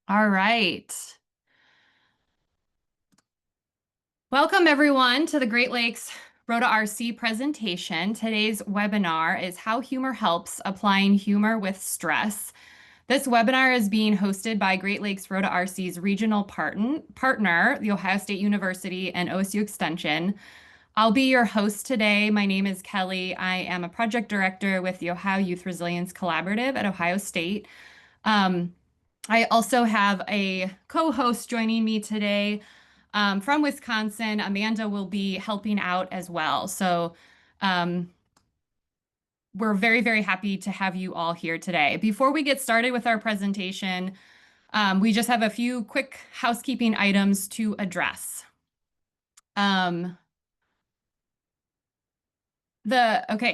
All right. Welcome everyone to the Great Lakes ROTA-RC presentation. Today's webinar is How Humor Helps Applying Humor with Stress. This webinar is being hosted by Great Lakes ROTA-RC's regional partner, The Ohio State University and OSU Extension. I'll be your host today. My name is Kelly. I am a project director with the Ohio Youth Resilience Collaborative at Ohio State. Um, I also have a co-host joining me today from Wisconsin. Amanda will be helping out as well. So um, we're very, very happy to have you all here today. Before we get started with our presentation, we just have a few quick housekeeping items to address. Um,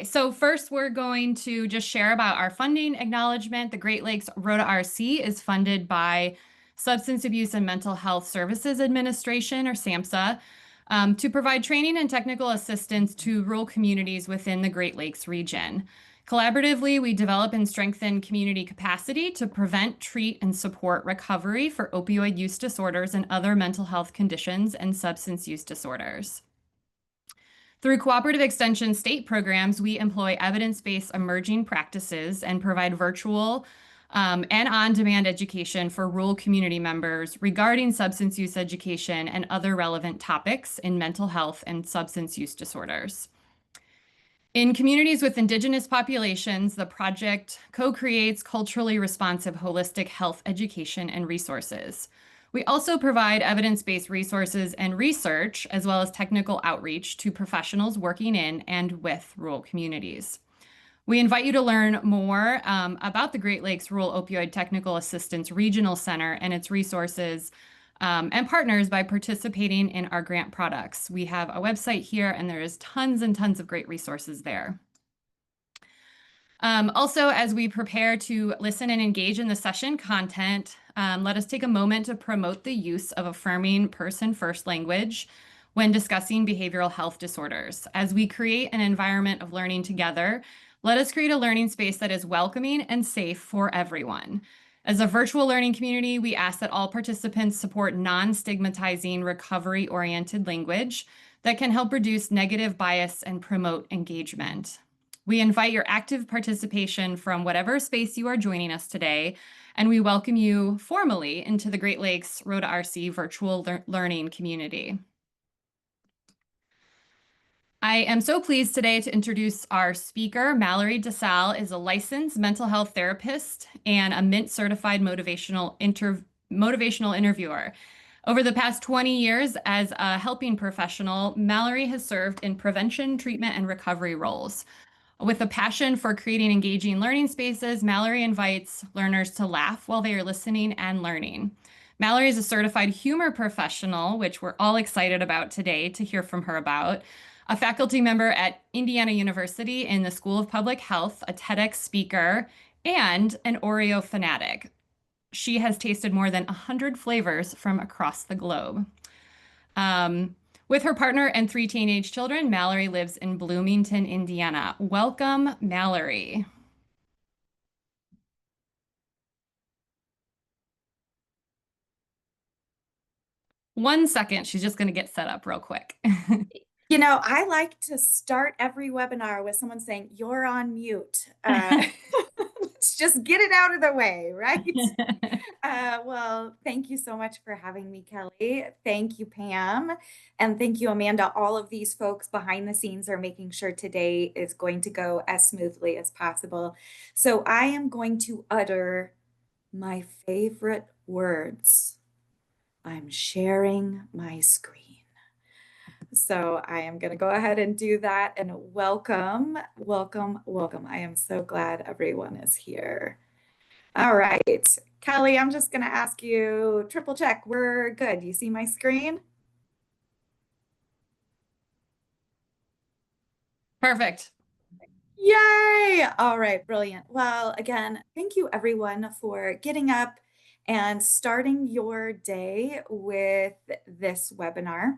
so first we're going to just share about our funding acknowledgement. The Great Lakes ROTA-RC is funded by Substance Abuse and Mental Health Services Administration, or SAMHSA, to provide training and technical assistance to rural communities within the Great Lakes region. Collaboratively, we develop and strengthen community capacity to prevent, treat, and support recovery for opioid use disorders and other mental health conditions and substance use disorders. Through cooperative extension state programs, we employ evidence-based emerging practices and provide virtual and on-demand education for rural community members regarding substance use education and other relevant topics in mental health and substance use disorders. In communities with Indigenous populations, the project co-creates culturally responsive holistic health education and resources. We also provide evidence-based resources and research, as well as technical outreach to professionals working in and with rural communities. We invite you to learn more about the Great Lakes Rural Opioid Technical Assistance Regional Center and its resources and partners by participating in our grant products. We have a website here, and there is tons and tons of great resources there. Also, as we prepare to listen and engage in the session content, let us take a moment to promote the use of affirming person-first language when discussing behavioral health disorders. As we create an environment of learning together, let us create a learning space that is welcoming and safe for everyone. As a virtual learning community, we ask that all participants support non-stigmatizing, recovery-oriented language that can help reduce negative bias and promote engagement. We invite your active participation from whatever space you are joining us today, and we welcome you formally into the Great Lakes ROTA-RC virtual learning community. I am so pleased today to introduce our speaker. Mallory DeSalle is a licensed mental health therapist and a Mint certified motivational interviewer. Over the past 20 years as a helping professional, Mallory has served in prevention, treatment, and recovery roles. With a passion for creating engaging learning spaces, Mallory invites learners to laugh while they are listening and learning. Mallory is a certified humor professional, which we're all excited about today to hear from her about, a faculty member at Indiana University in the School of Public Health, a TEDx speaker, and an Oreo fanatic. She has tasted more than 100 flavors from across the globe. With her partner and 3 teenage children, Mallory lives in Bloomington, Indiana. Welcome, Mallory. One second, she's just going to get set up real quick. You know, I like to start every webinar with someone saying, "You're on mute." Let's just get it out of the way, right? Well, thank you so much for having me, Kelly. Thank you, Pam. And thank you, Amanda. All of these folks behind the scenes are making sure today is going to go as smoothly as possible. So I am going to utter my favorite words. I'm sharing my screen. So I am going to go ahead and do that, and welcome, welcome, welcome. I am so glad everyone is here. All right, Kelly, I'm just going to ask you, triple check, we're good. You see my screen? Perfect. Yay! All right, brilliant. Well, again, thank you everyone for getting up and starting your day with this webinar.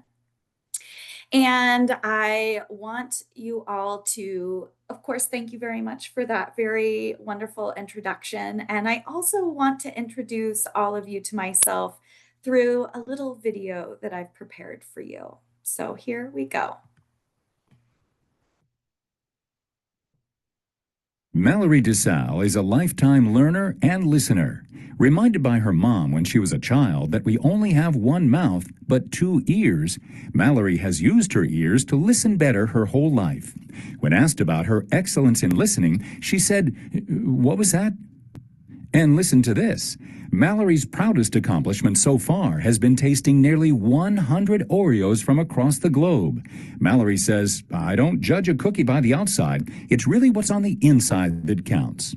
And I want you all to, of course, thank you very much for that very wonderful introduction. And I also want to introduce all of you to myself through a little video that I've prepared for you. So here we go. Mallory DeSalle is a lifetime learner and listener. Reminded by her mom when she was a child that we only have one mouth but two ears, Mallory has used her ears to listen better her whole life. When asked about her excellence in listening, she said, "What was that?" And listen to this. Mallory's proudest accomplishment so far has been tasting nearly 100 Oreos from across the globe. Mallory says, "I don't judge a cookie by the outside. It's really what's on the inside that counts."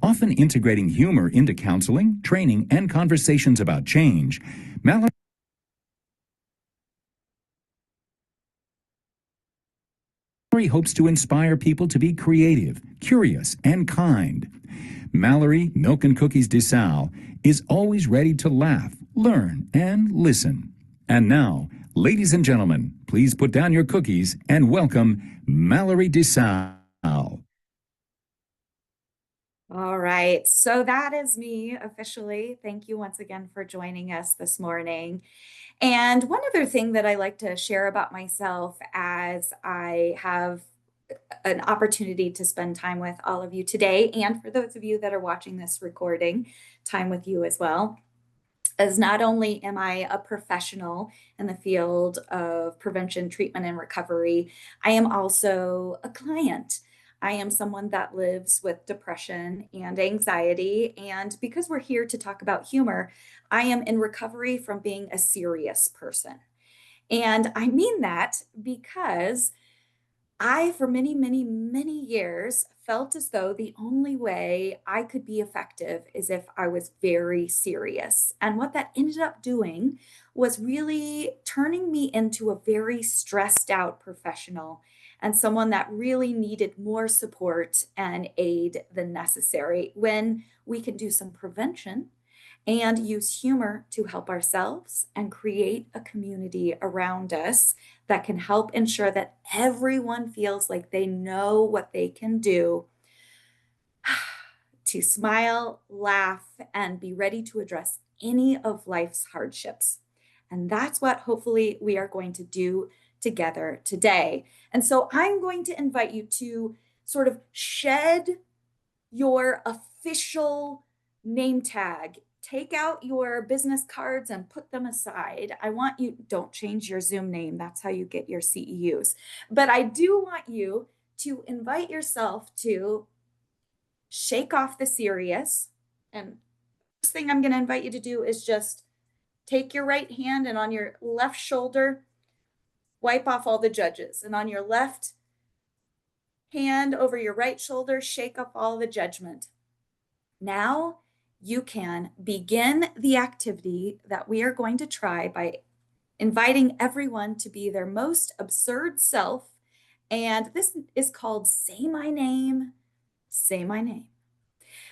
Often integrating humor into counseling, training, and conversations about change, Mallory hopes to inspire people to be creative, curious, and kind. Mallory Milk and Cookies DeSalle is always ready to laugh, learn, and listen. And now, ladies and gentlemen, please put down your cookies and welcome Mallory DeSalle. All right, so that is me officially. Thank you once again for joining us this morning. And one other thing that I like to share about myself as I have an opportunity to spend time with all of you today, and for those of you that are watching this recording, time with you as well, as not only am I a professional in the field of prevention, treatment, and recovery, I am also a client. I am someone that lives with depression and anxiety. And because we're here to talk about humor, I am in recovery from being a serious person. And I mean that because I, for many, many, many years, felt as though the only way I could be effective is if I was very serious. And what that ended up doing was really turning me into a very stressed out professional and someone that really needed more support and aid than necessary when we can do some prevention and use humor to help ourselves and create a community around us that can help ensure that everyone feels like they know what they can do to smile, laugh, and be ready to address any of life's hardships. And that's what hopefully we are going to do together today. And so I'm going to invite you to sort of shed your official name tag. Take out your business cards and put them aside. I want you, don't change your Zoom name. That's how you get your CEUs. But I do want you to invite yourself to shake off the serious. And first thing I'm going to invite you to do is just take your right hand and on your left shoulder, wipe off all the judges. And on your left hand over your right shoulder, shake up all the judgment. Now you can begin the activity that we are going to try by inviting everyone to be their most absurd self. And this is called Say My Name, Say My Name.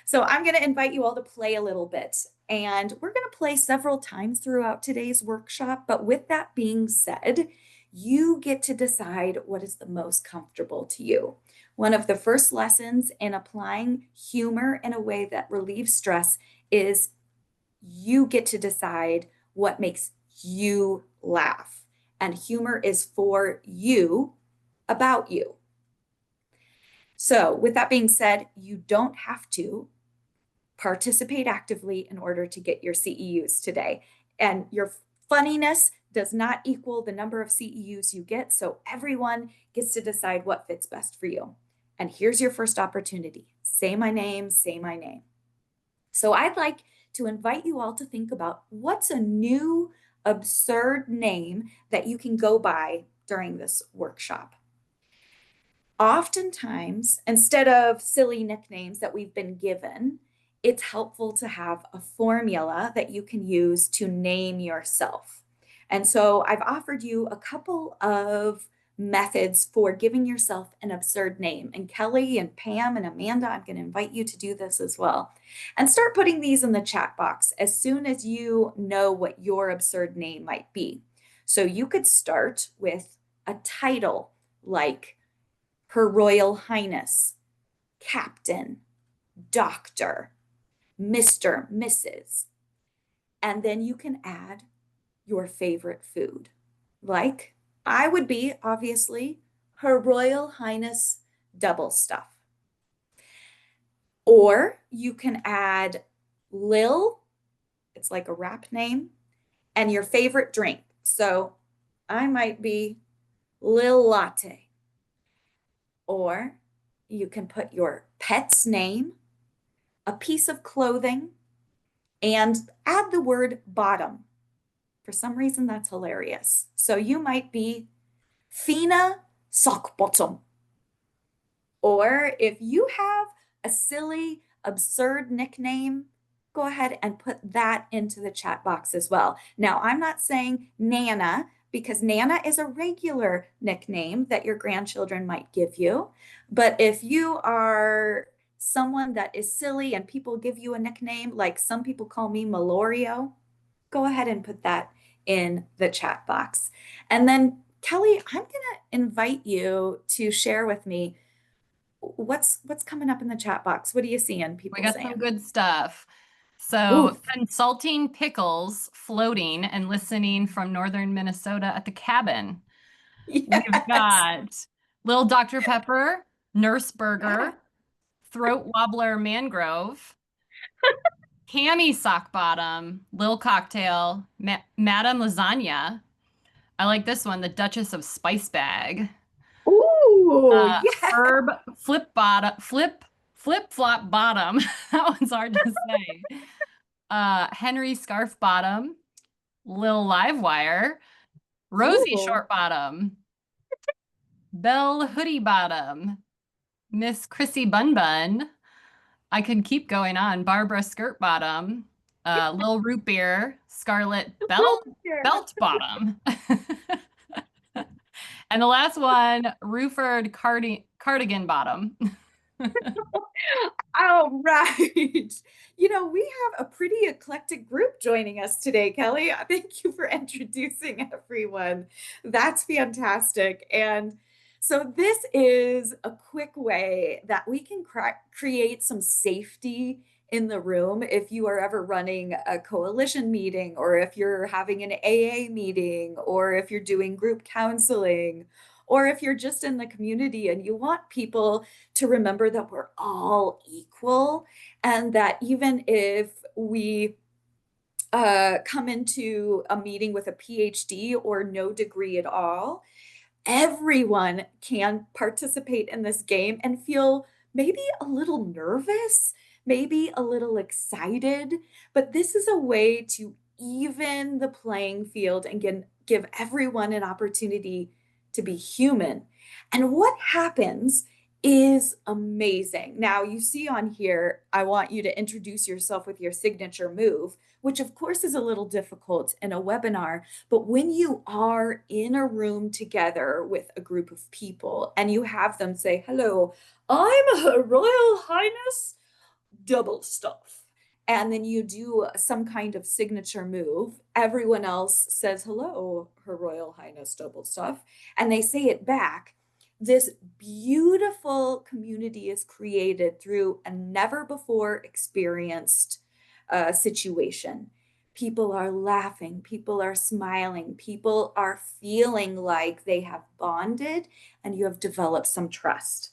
So I'm going to invite you all to play a little bit. And we're going to play several times throughout today's workshop. But with that being said, you get to decide what is the most comfortable to you. One of the first lessons in applying humor in a way that relieves stress is you get to decide what makes you laugh. And humor is for you, about you. So with that being said, you don't have to participate actively in order to get your CEUs today. And your funniness does not equal the number of CEUs you get. So everyone gets to decide what fits best for you. And here's your first opportunity. Say my name, say my name. So I'd like to invite you all to think about what's a new absurd name that you can go by during this workshop. Oftentimes, instead of silly nicknames that we've been given, it's helpful to have a formula that you can use to name yourself. And so I've offered you a couple of methods for giving yourself an absurd name. And Kelly and Pam and Amanda, I'm going to invite you to do this as well. And start putting these in the chat box as soon as you know what your absurd name might be. So you could start with a title like Her Royal Highness, Captain, Doctor, Mr., Mrs. And then you can add your favorite food. Like I would be obviously Her Royal Highness double stuff. Or you can add Lil, it's like a rap name, and your favorite drink. So I might be Lil Latte. Or you can put your pet's name, a piece of clothing, and add the word bottom. For some reason, that's hilarious. So you might be Fina Sock Bottom. Or if you have a silly, absurd nickname, go ahead and put that into the chat box as well. Now, I'm not saying Nana because Nana is a regular nickname that your grandchildren might give you. But if you are someone that is silly and people give you a nickname, like some people call me Melorio, go ahead and put that in the chat box. And then, Kelly, I'm going to invite you to share with me what's coming up in the chat box. What are you seeing We people got some saying? good stuff. So, Ooh, consulting pickles, floating, and listening from northern Minnesota at the cabin. We've yes. got Little Dr. Pepper, Nurse Yeah. Burger, Throat Wobbler Mangrove, Cammy Sock Bottom, Lil Cocktail, Madame Lasagna. I like this one, the Duchess of Spice Bag. Ooh, Uh, yeah. Herb Flip Flop Bottom. That one's hard to say. Henry Scarf Bottom, Lil Livewire, Rosie Ooh. Short Bottom, Belle Hoodie Bottom, Miss Chrissy Bun Bun. I could keep going on. Barbara Skirt Bottom, Lil Root Beer, Scarlet Belt Bottom. And the last one, Ruford Cardigan Bottom. All right. We have a pretty eclectic group joining us today, Kelly. Thank you for introducing everyone. That's fantastic. And so, this is a quick way that we can create some safety in the room if you are ever running a coalition meeting, or if you're having an AA meeting, or if you're doing group counseling, or if you're just in the community and you want people to remember that we're all equal, and that even if we come into a meeting with a PhD or no degree at all, everyone can participate in this game and feel maybe a little nervous, maybe a little excited, but this is a way to even the playing field and give everyone an opportunity to be human. And what happens is amazing. Now, you see on here, I want you to introduce yourself with your signature move, which of course is a little difficult in a webinar. But when you are in a room together with a group of people and you have them say, hello, I'm Her Royal Highness double stuff. And then you do some kind of signature move. Everyone else says, hello, Her Royal Highness double stuff. And they say it back. This beautiful community is created through a never before experienced situation. People are laughing, people are smiling, people are feeling like they have bonded and you have developed some trust.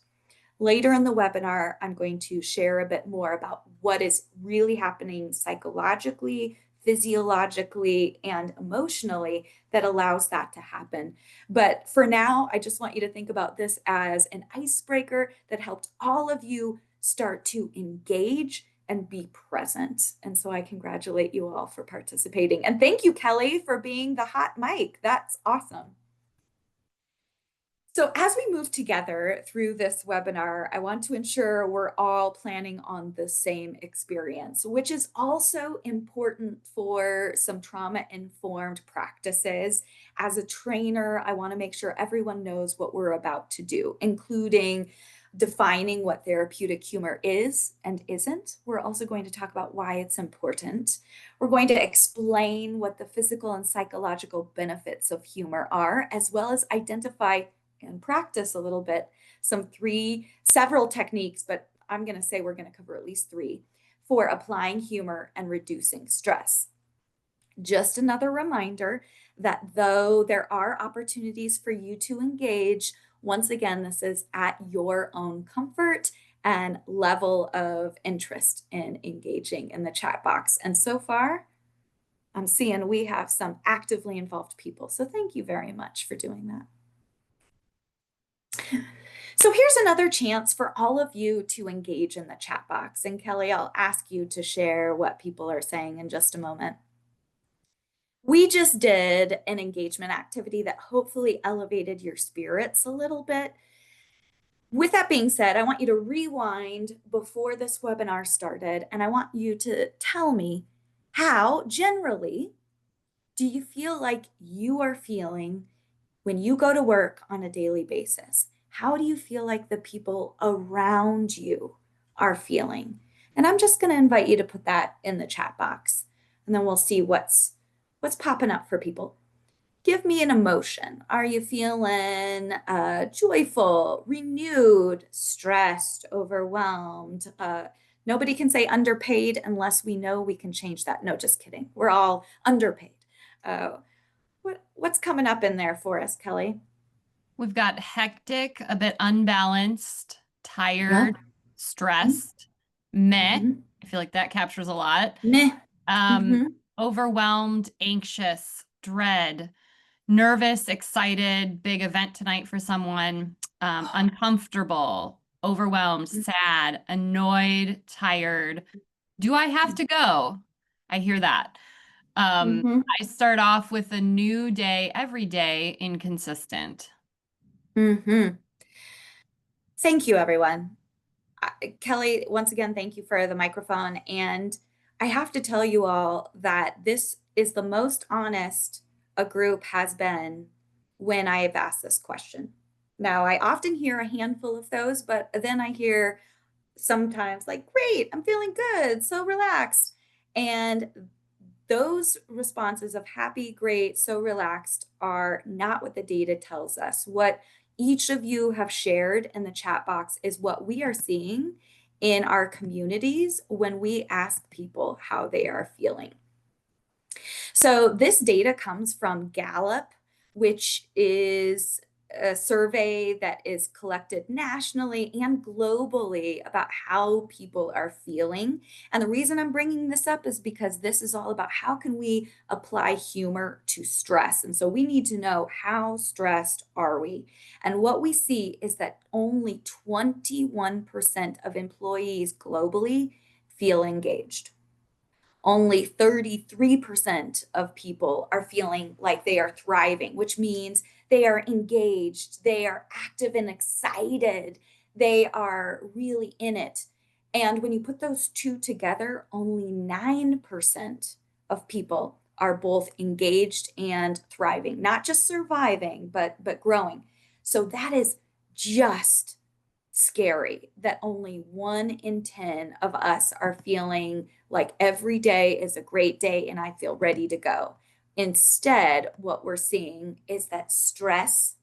Later in the webinar, I'm going to share a bit more about what is really happening psychologically, physiologically, and emotionally that allows that to happen. But for now, I just want you to think about this as an icebreaker that helped all of you start to engage and be present. And so I congratulate you all for participating. And thank you, Kelly, for being the hot mic. That's awesome. So as we move together through this webinar, I want to ensure we're all planning on the same experience, which is also important for some trauma-informed practices. As a trainer, I want to make sure everyone knows what we're about to do, including defining what therapeutic humor is and isn't. We're also going to talk about why it's important. We're going to explain what the physical and psychological benefits of humor are, as well as identify and practice a little bit several techniques, but I'm going to say we're going to cover at least 3 for applying humor and reducing stress. Just another reminder that though there are opportunities for you to engage, once again, this is at your own comfort and level of interest in engaging in the chat box. And so far, I'm seeing we have some actively involved people. So thank you very much for doing that. So here's another chance for all of you to engage in the chat box. And Kelly, I'll ask you to share what people are saying in just a moment. We just did an engagement activity that hopefully elevated your spirits a little bit. With that being said, I want you to rewind before this webinar started, and I want you to tell me how generally do you feel like you are feeling when you go to work on a daily basis? How do you feel like the people around you are feeling? And I'm just going to invite you to put that in the chat box, and then we'll see what's popping up for people. Give me an emotion. Are you feeling joyful, renewed, stressed, overwhelmed? Nobody can say underpaid unless we know we can change that. No, just kidding. We're all underpaid. What's coming up in there for us, Kelly? We've got hectic, a bit unbalanced, tired, stressed, meh. I feel like that captures a lot. Meh. Overwhelmed, anxious, dread, nervous, excited, big event tonight for someone, uncomfortable, overwhelmed, sad, annoyed, tired. Do I have to go? I hear that. I start off with a new day every day, inconsistent. Thank you, everyone. Kelly, once again, thank you for the microphone. And I have to tell you all that this is the most honest a group has been when I have asked this question. Now, I often hear a handful of those, but then I hear sometimes like, great, I'm feeling good, so relaxed. And those responses of happy, great, so relaxed are not what the data tells us. What each of you have shared in the chat box is what we are seeing in our communities when we ask people how they are feeling. So this data comes from Gallup, which is a survey that is collected nationally and globally about how people are feeling. And the reason I'm bringing this up is because this is all about how can we apply humor to stress. And so we need to know, how stressed are we? And what we see is that only 21% of employees globally feel engaged. Only 33% of people are feeling like they are thriving, which means they are engaged, they are active and excited, they are really in it. And when you put those two together, only 9% of people are both engaged and thriving, not just surviving, but growing. So that is just scary that only 1 in 10 of us are feeling like every day is a great day and I feel ready to go. Instead, what we're seeing is that stress,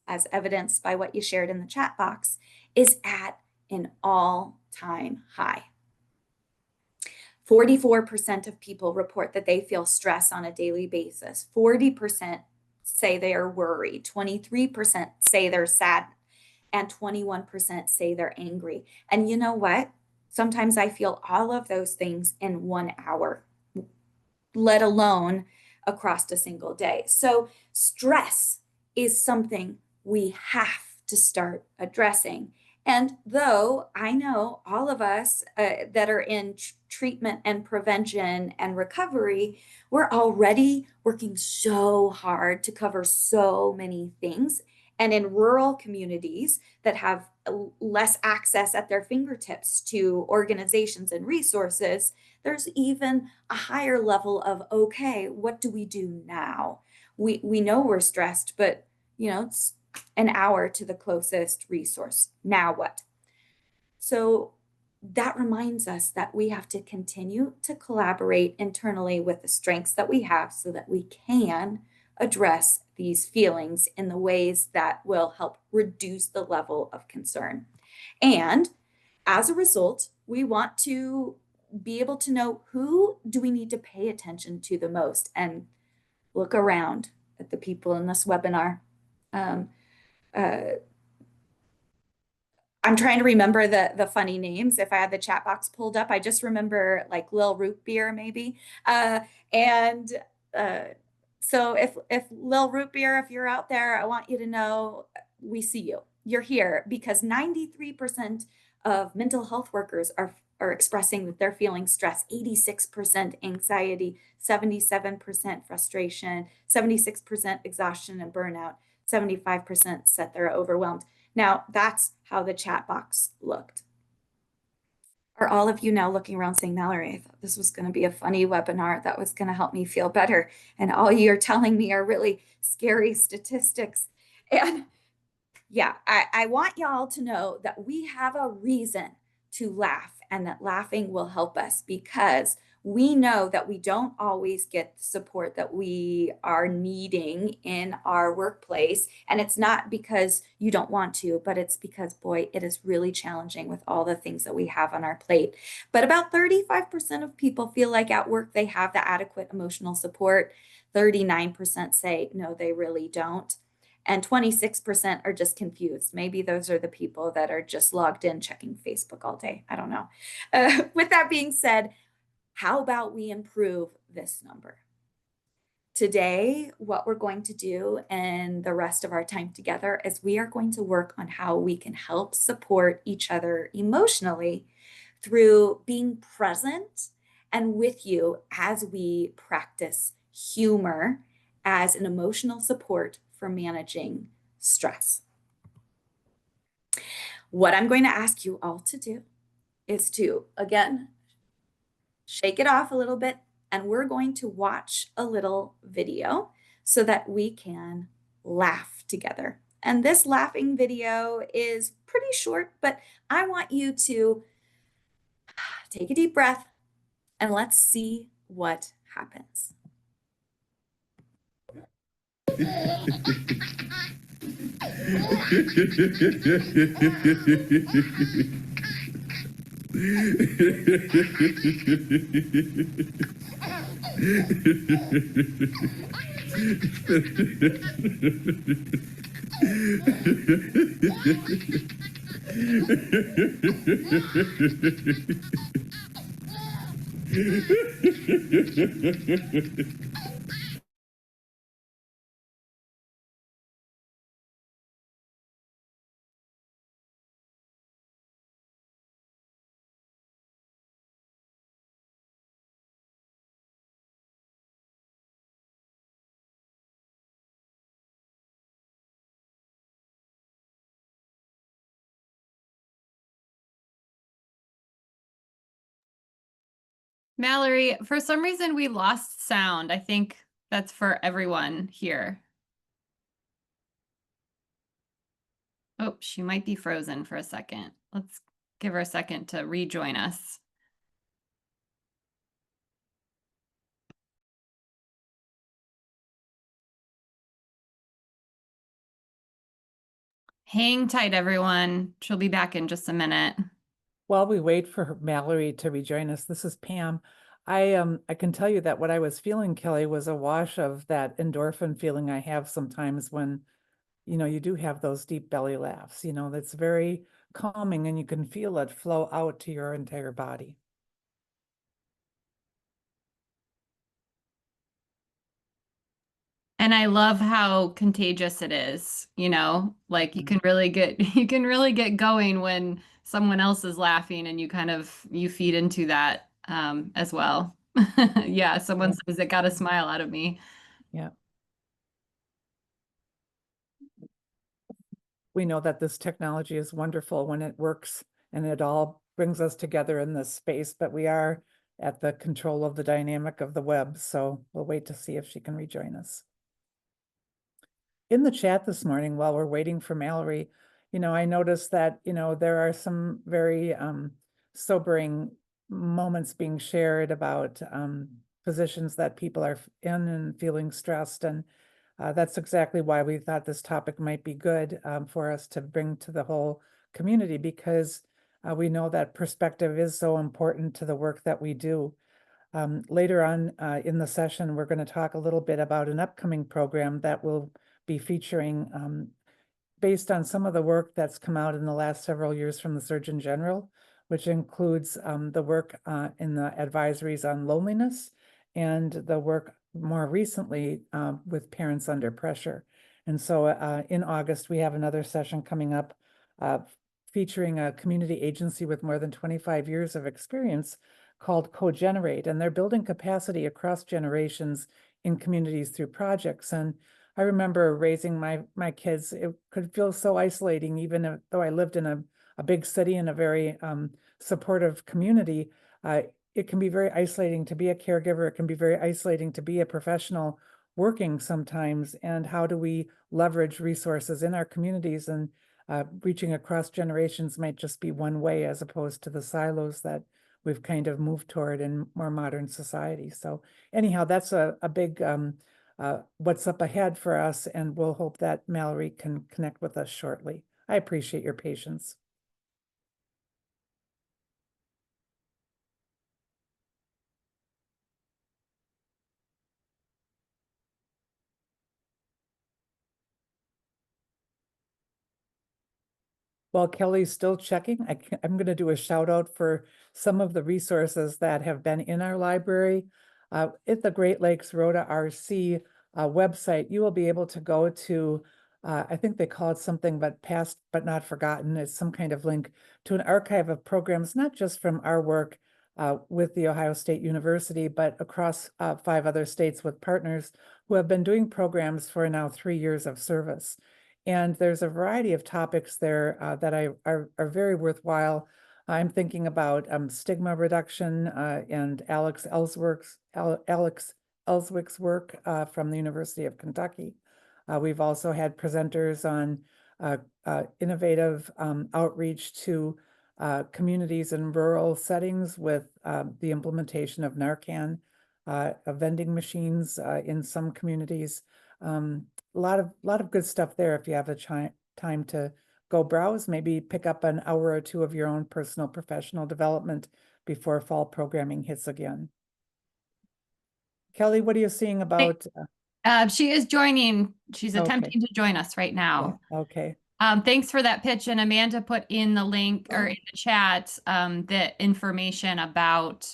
as evidenced by what you shared in the chat box, is at an all-time high. 44% of people report that they feel stress on a daily basis. 40% say they are worried. 23% say they're sad. And 21% say they're angry. And you know what? Sometimes I feel all of those things in 1 hour, let alone across a single day. So stress is something we have to start addressing. And though I know all of us that are in treatment and prevention and recovery, we're already working so hard to cover so many things. And in rural communities that have less access at their fingertips to organizations and resources, there's even a higher level of, okay, what do we do now? We know we're stressed, but an hour to the closest resource. Now what? So that reminds us that we have to continue to collaborate internally with the strengths that we have so that we can address these feelings in the ways that will help reduce the level of concern. And as a result, we want to be able to know who do we need to pay attention to the most and look around at the people in this webinar. Uh, I'm trying to remember the funny names. If I had the chat box pulled up, I just remember like Lil Root Beer maybe. And so if Lil Root Beer, if you're out there, I want you to know we see you. You're here because 93% of mental health workers are expressing that they're feeling stress, 86% anxiety, 77% frustration, 76% exhaustion and burnout, 75% said they're overwhelmed. Now, that's how the chat box looked. Are all of you now looking around saying, Mallory, I thought this was going to be a funny webinar that was going to help me feel better. And all you're telling me are really scary statistics. And yeah, I want y'all to know that we have a reason to laugh and that laughing will help us because we know that we don't always get the support that we are needing in our workplace. And it's not because you don't want to, but it's because, boy, it is really challenging with all the things that we have on our plate. But about 35% of people feel like at work they have the adequate emotional support. 39% say, no, they really don't. And 26% are just confused. Maybe those are the people that are just logged in checking Facebook all day. I don't know. With that being said, how about we improve this number? Today, what we're going to do and the rest of our time together is we are going to work on how we can help support each other emotionally through being present and with you as we practice humor as an emotional support for managing stress. What I'm going to ask you all to do is to, again, shake it off a little bit, and we're going to watch a little video so that we can laugh together. And this laughing video is pretty short, but I want you to take a deep breath and let's see what happens. Mallory, for some reason we lost sound. I think that's for everyone here. Oh, she might be frozen for a second. Let's give her a second to rejoin us. Hang tight, everyone. She'll be back in just a minute. While we wait for Mallory to rejoin us, this is Pam. I can tell you that what I was feeling, Kelly, was a wash of that endorphin feeling I have sometimes when, you do have those deep belly laughs, that's very calming and you can feel it flow out to your entire body. And I love how contagious it is, like you can really get going when someone else is laughing and you feed into that as well. Yeah, someone says it got a smile out of me. Yeah. We know that this technology is wonderful when it works and it all brings us together in this space, but we are at the control of the dynamic of the web. So we'll wait to see if she can rejoin us. in the chat this morning while we're waiting for Mallory, I noticed that, there are some very sobering moments being shared about positions that people are in and feeling stressed. And that's exactly why we thought this topic might be good for us to bring to the whole community, because we know that perspective is so important to the work that we do. Later on in the session, we're going to talk a little bit about an upcoming program that will be featuring based on some of the work that's come out in the last several years from the Surgeon General, which includes the work in the advisories on loneliness and the work more recently with parents under pressure. And so in August, we have another session coming up featuring a community agency with more than 25 years of experience called Co-Generate, and they're building capacity across generations in communities through projects. And I remember raising my kids. It could feel so isolating, even though I lived in a big city and a very supportive community. It can be very isolating to be a caregiver. It can be very isolating to be a professional working sometimes. And how do we leverage resources in our communities? And reaching across generations might just be one way, as opposed to the silos that we've kind of moved toward in more modern society. So anyhow, that's a big what's up ahead for us, and we'll hope that Mallory can connect with us shortly. I appreciate your patience. While Kelly's still checking, I'm going to do a shout out for some of the resources that have been in our library. At the Great Lakes ROTA-RC website, you will be able to go to, I think they call it something but past but not forgotten. It's some kind of link to an archive of programs, not just from our work with The Ohio State University, but across 5 other states with partners who have been doing programs for now 3 years of service. And there's a variety of topics there that are very worthwhile. I'm thinking about stigma reduction and Alex Ellswick's work from the University of Kentucky. We've also had presenters on innovative outreach to communities in rural settings with the implementation of Narcan, vending machines in some communities. A lot of good stuff there if you have the time to go browse, maybe pick up an hour or 2 of your own personal professional development before fall programming hits again. Kelly, what are you seeing about? She is joining. She's attempting to join us right now. Yeah, okay. Thanks for that pitch. And Amanda put in the link or in the chat the information about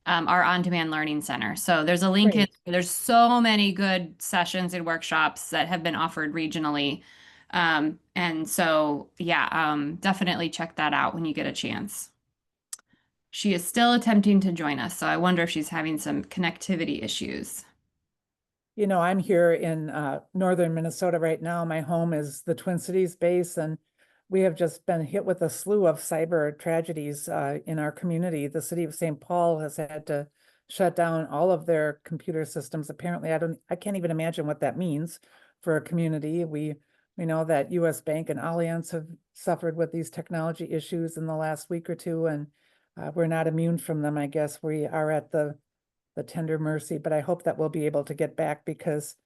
our on-demand learning center. So there's a link in. There's so many good sessions and workshops that have been offered regionally. And so, yeah, definitely check that out when you get a chance. She is still attempting to join us, so I wonder if she's having some connectivity issues. I'm here in northern Minnesota right now. My home is the Twin Cities base, and we have just been hit with a slew of cyber tragedies in our community. The city of St. Paul has had to shut down all of their computer systems. Apparently, I can't even imagine what that means for a community. We know that US Bank and Allianz have suffered with these technology issues in the last week or two, and we're not immune from them. I guess we are at the tender mercy, but I hope that we'll be able to get back, because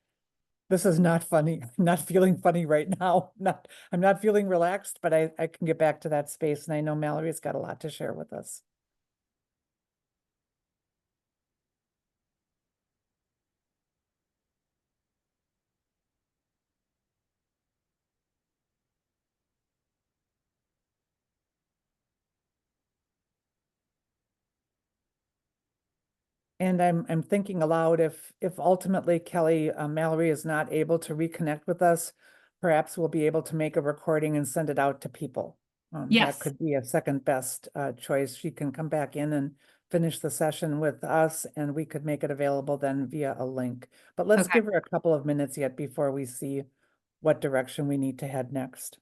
this is not funny. I'm not feeling funny right now. I'm not feeling relaxed, but I can get back to that space. And I know Mallory's got a lot to share with us. And I'm thinking aloud, if ultimately Kelly, Mallory is not able to reconnect with us, perhaps we'll be able to make a recording and send it out to people. Yes. That could be a second best choice. She can come back in and finish the session with us, and we could make it available then via a link. But let's give her a couple of minutes yet before we see what direction we need to head next.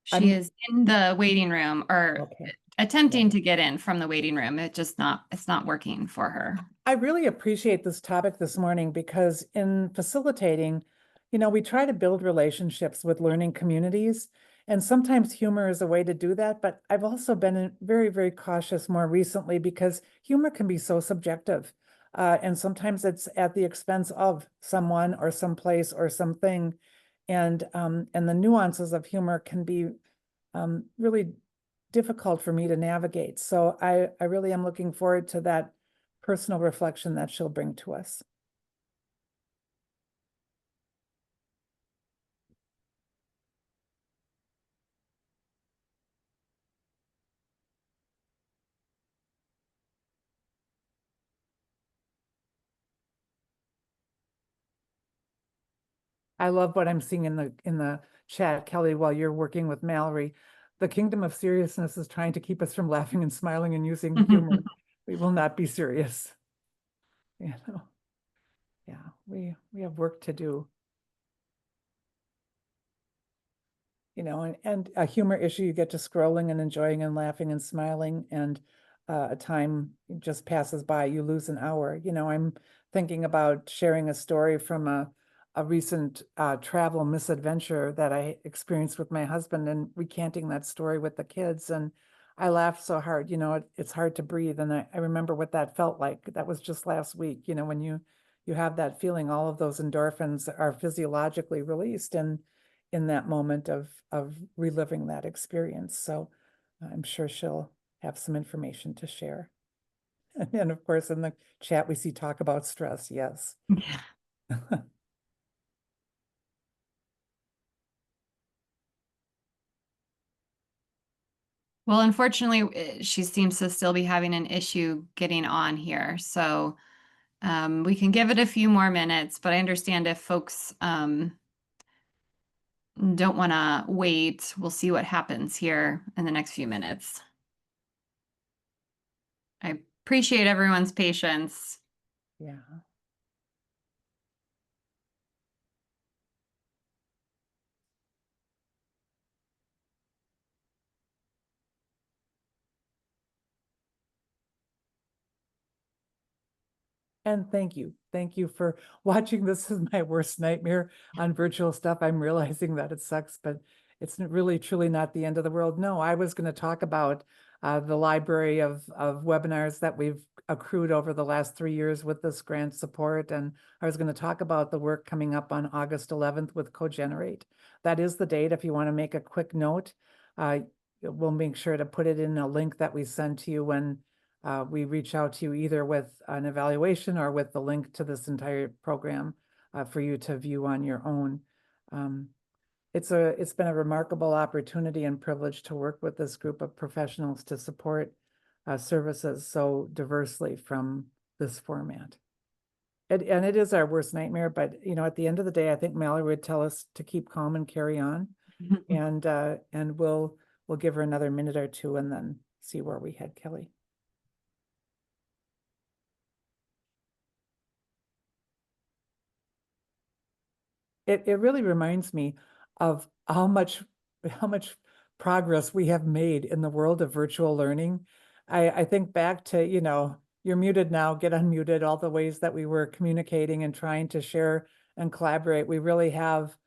She is in the waiting room or attempting to get in from the waiting room. It's not working for her. I really appreciate this topic this morning because in facilitating, we try to build relationships with learning communities, and sometimes humor is a way to do that. But I've also been very, very cautious more recently because humor can be so subjective. And sometimes it's at the expense of someone or someplace or something. And the nuances of humor can be really difficult for me to navigate. So I really am looking forward to that personal reflection that she'll bring to us. I love what I'm seeing in the chat, Kelly, while you're working with Mallory. The kingdom of seriousness is trying to keep us from laughing and smiling and using humor. We will not be serious. Yeah, we have work to do. And a humor issue, you get to scrolling and enjoying and laughing and smiling, and a time just passes by, you lose an hour. I'm thinking about sharing a story from a recent travel misadventure that I experienced with my husband and recanting that story with the kids. And I laughed so hard, it's hard to breathe. And I remember what that felt like. That was just last week, when you have that feeling, all of those endorphins are physiologically released and in that moment of reliving that experience. So I'm sure she'll have some information to share. And then of course in the chat we see talk about stress. Yes. Yeah. Well, unfortunately, she seems to still be having an issue getting on here. So we can give it a few more minutes, but I understand if folks don't want to wait, we'll see what happens here in the next few minutes. I appreciate everyone's patience. Yeah. And thank you. Thank you for watching. This is my worst nightmare on virtual stuff. I'm realizing that it sucks, but it's really truly not the end of the world. No, I was going to talk about the library of webinars that we've accrued over the last 3 years with this grant support. And I was going to talk about the work coming up on August 11th with Cogenerate. That is the date. If you want to make a quick note, we'll make sure to put it in a link that we send to you when we reach out to you either with an evaluation or with the link to this entire program for you to view on your own. It's been a remarkable opportunity and privilege to work with this group of professionals to support services so diversely from this format. And it is our worst nightmare, but at the end of the day, I think Mallory would tell us to keep calm and carry on, and we'll give her another minute or two and then see where we head, Kelly. It really reminds me of how much progress we have made in the world of virtual learning. I think back to, you're muted now, get unmuted, all the ways that we were communicating and trying to share and collaborate. We really have,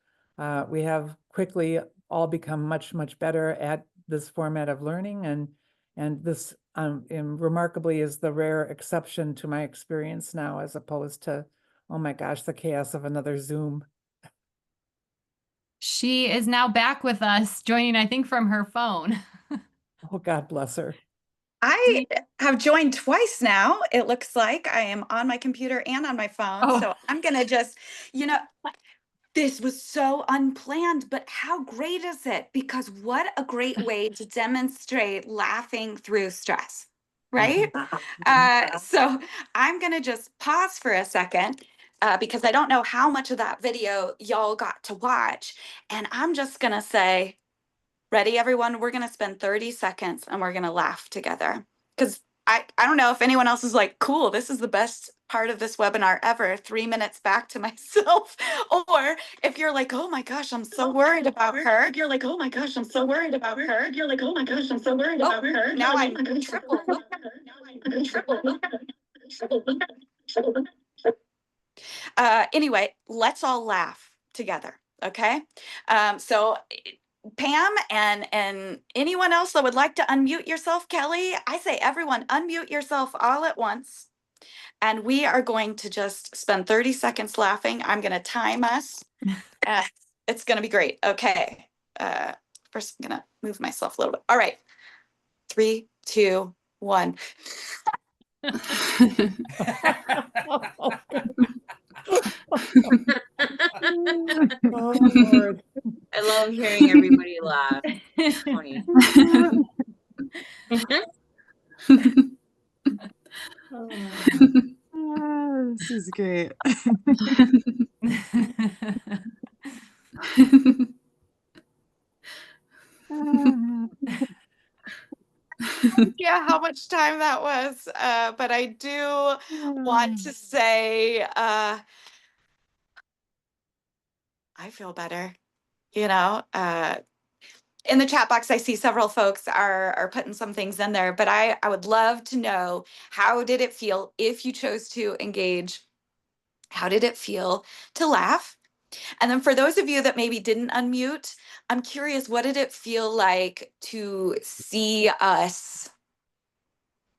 we have quickly all become much, much better at this format of learning. And this remarkably is the rare exception to my experience now, as opposed to, oh my gosh, the chaos of another Zoom. She is now back with us, joining, I think, from her phone. Oh, God bless her. I have joined twice now. It looks like I am on my computer and on my phone. Oh. So I'm going to just, this was so unplanned, but how great is it? Because what a great way to demonstrate laughing through stress, right? So I'm going to just pause for a second because I don't know how much of that video y'all got to watch. And I'm just going to say, ready, everyone? We're going to spend 30 seconds and we're going to laugh together because I don't know if anyone else is like, cool, this is the best part of this webinar ever, 3 minutes back to myself. Or if you're like, oh my gosh, I'm so worried about her. If you're like, oh my gosh, I'm so worried about her. If you're like, oh my gosh, I'm so worried about her. Now I'm triple. Anyway, let's all laugh together. Okay. So Pam and anyone else that would like to unmute yourself, Kelly, I say everyone unmute yourself all at once. And we are going to just spend 30 seconds laughing. I'm going to time us. It's going to be great. Okay. First, I'm going to move myself a little bit. All right. 3, 2, 1. Oh, Lord. I love hearing everybody laugh. It's funny. This is great. Yeah, how much time that was. But I do want to say I feel better. You know, in the chat box, I see several folks are putting some things in there, but I would love to know, how did it feel if you chose to engage? How did it feel to laugh? And then for those of you that maybe didn't unmute, I'm curious, what did it feel like to see us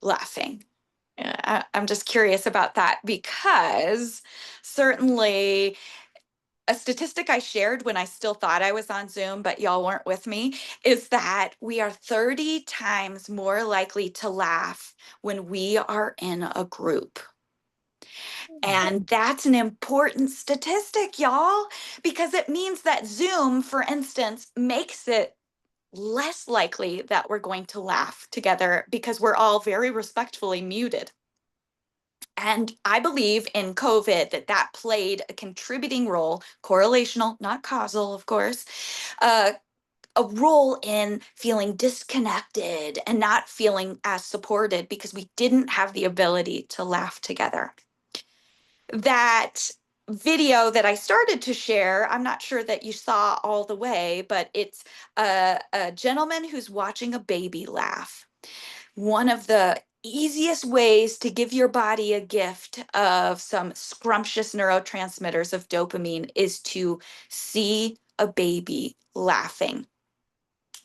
laughing? I'm just curious about that, because certainly a statistic I shared when I still thought I was on Zoom, but y'all weren't with me, is that we are 30 times more likely to laugh when we are in a group. And that's an important statistic, y'all, because it means that Zoom, for instance, makes it less likely that we're going to laugh together because we're all very respectfully muted. And I believe in COVID that played a contributing role, correlational, not causal, of course, a role in feeling disconnected and not feeling as supported because we didn't have the ability to laugh together. That video that I started to share, I'm not sure that you saw all the way, but it's a gentleman who's watching a baby laugh. One of the easiest ways to give your body a gift of some scrumptious neurotransmitters of dopamine is to see a baby laughing.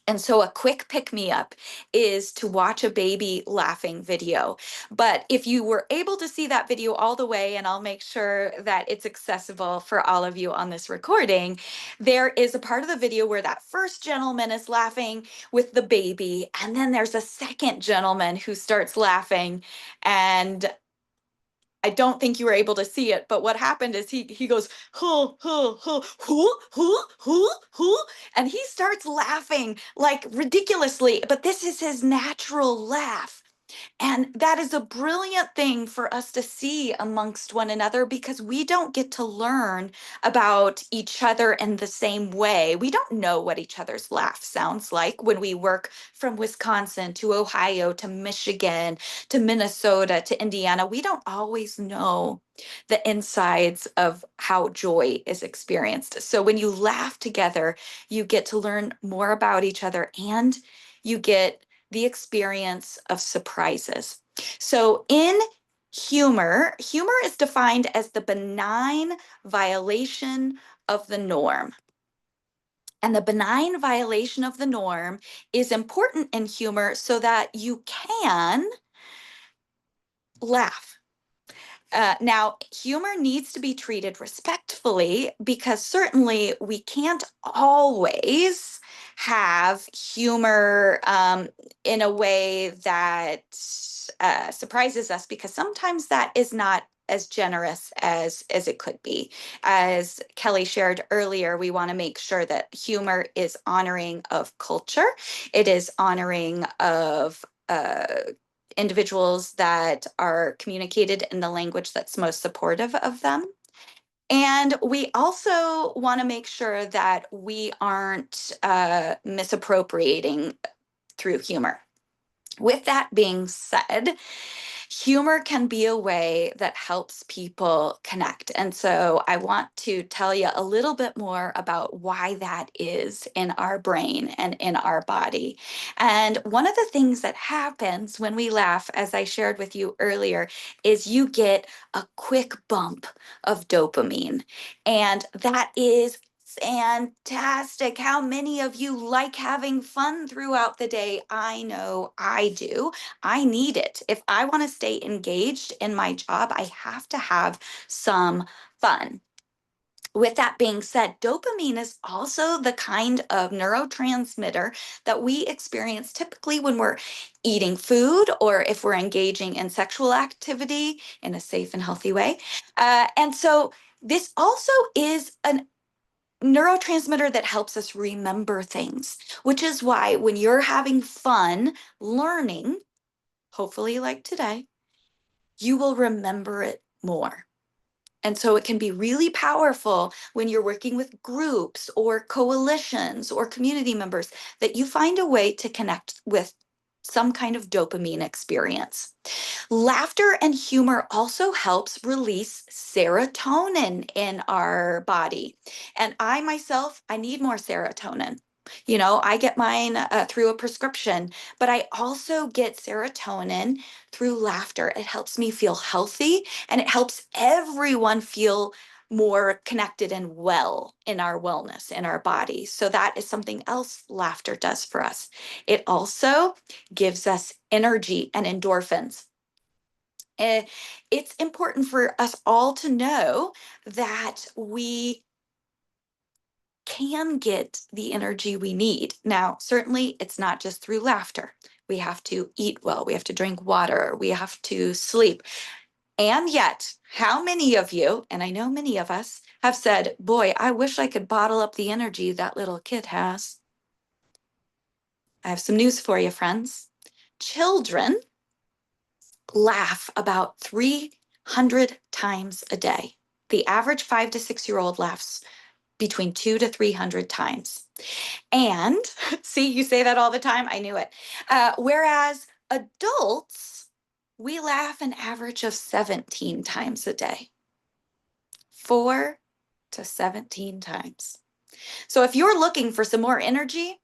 And so a quick pick-me-up is to watch a baby laughing video. But if you were able to see that video all the way, and I'll make sure that it's accessible for all of you on this recording, there is a part of the video where that first gentleman is laughing with the baby, and then there's a second gentleman who starts laughing, and I don't think you were able to see it, but what happened is he goes, hoo, hoo, hoo, hoo, hoo, hoo, hoo, and he starts laughing like ridiculously, but this is his natural laugh. And that is a brilliant thing for us to see amongst one another, because we don't get to learn about each other in the same way. We don't know what each other's laugh sounds like when we work from Wisconsin to Ohio to Michigan to Minnesota to Indiana. We don't always know the insides of how joy is experienced. So when you laugh together, you get to learn more about each other, and you get the experience of surprises. So in humor is defined as the benign violation of the norm. And the benign violation of the norm is important in humor so that you can laugh. Now, humor needs to be treated respectfully, because certainly we can't always have humor in a way that surprises us, because sometimes that is not as generous as it could be. As Kelly shared earlier, we want to make sure that humor is honoring of culture. It is honoring of individuals that are communicated in the language that's most supportive of them. And we also want to make sure that we aren't misappropriating through humor. With that being said, humor can be a way that helps people connect. And so I want to tell you a little bit more about why that is in our brain and in our body. And one of the things that happens when we laugh, as I shared with you earlier, is you get a quick bump of dopamine. And that is fantastic. How many of you like having fun throughout the day? I know I do. I need it. If I want to stay engaged in my job, I have to have some fun. With that being said, dopamine is also the kind of neurotransmitter that we experience typically when we're eating food or if we're engaging in sexual activity in a safe and healthy way. And so this also is an neurotransmitter that helps us remember things, which is why when you're having fun learning, hopefully like today, you will remember it more. And so it can be really powerful when you're working with groups or coalitions or community members that you find a way to connect with some kind of dopamine experience. Laughter and humor also helps release serotonin in our body. And I myself, I need more serotonin. You know, I get mine through a prescription, but I also get serotonin through laughter. It helps me feel healthy and it helps everyone feel more connected and well in our wellness, in our body. So that is something else laughter does for us. It also gives us energy and endorphins. It's important for us all to know that we can get the energy we need. Now, certainly it's not just through laughter. We have to eat well, we have to drink water, we have to sleep. And yet, how many of you, and I know many of us, have said, boy, I wish I could bottle up the energy that little kid has? I have some news for you, friends. Children laugh about 300 times a day. The average 5 to 6-year-old laughs between 200 to 300 times. And see, you say that all the time. I knew it. Whereas adults, we laugh an average of 17 times a day. 4 to 17 times. So if you're looking for some more energy,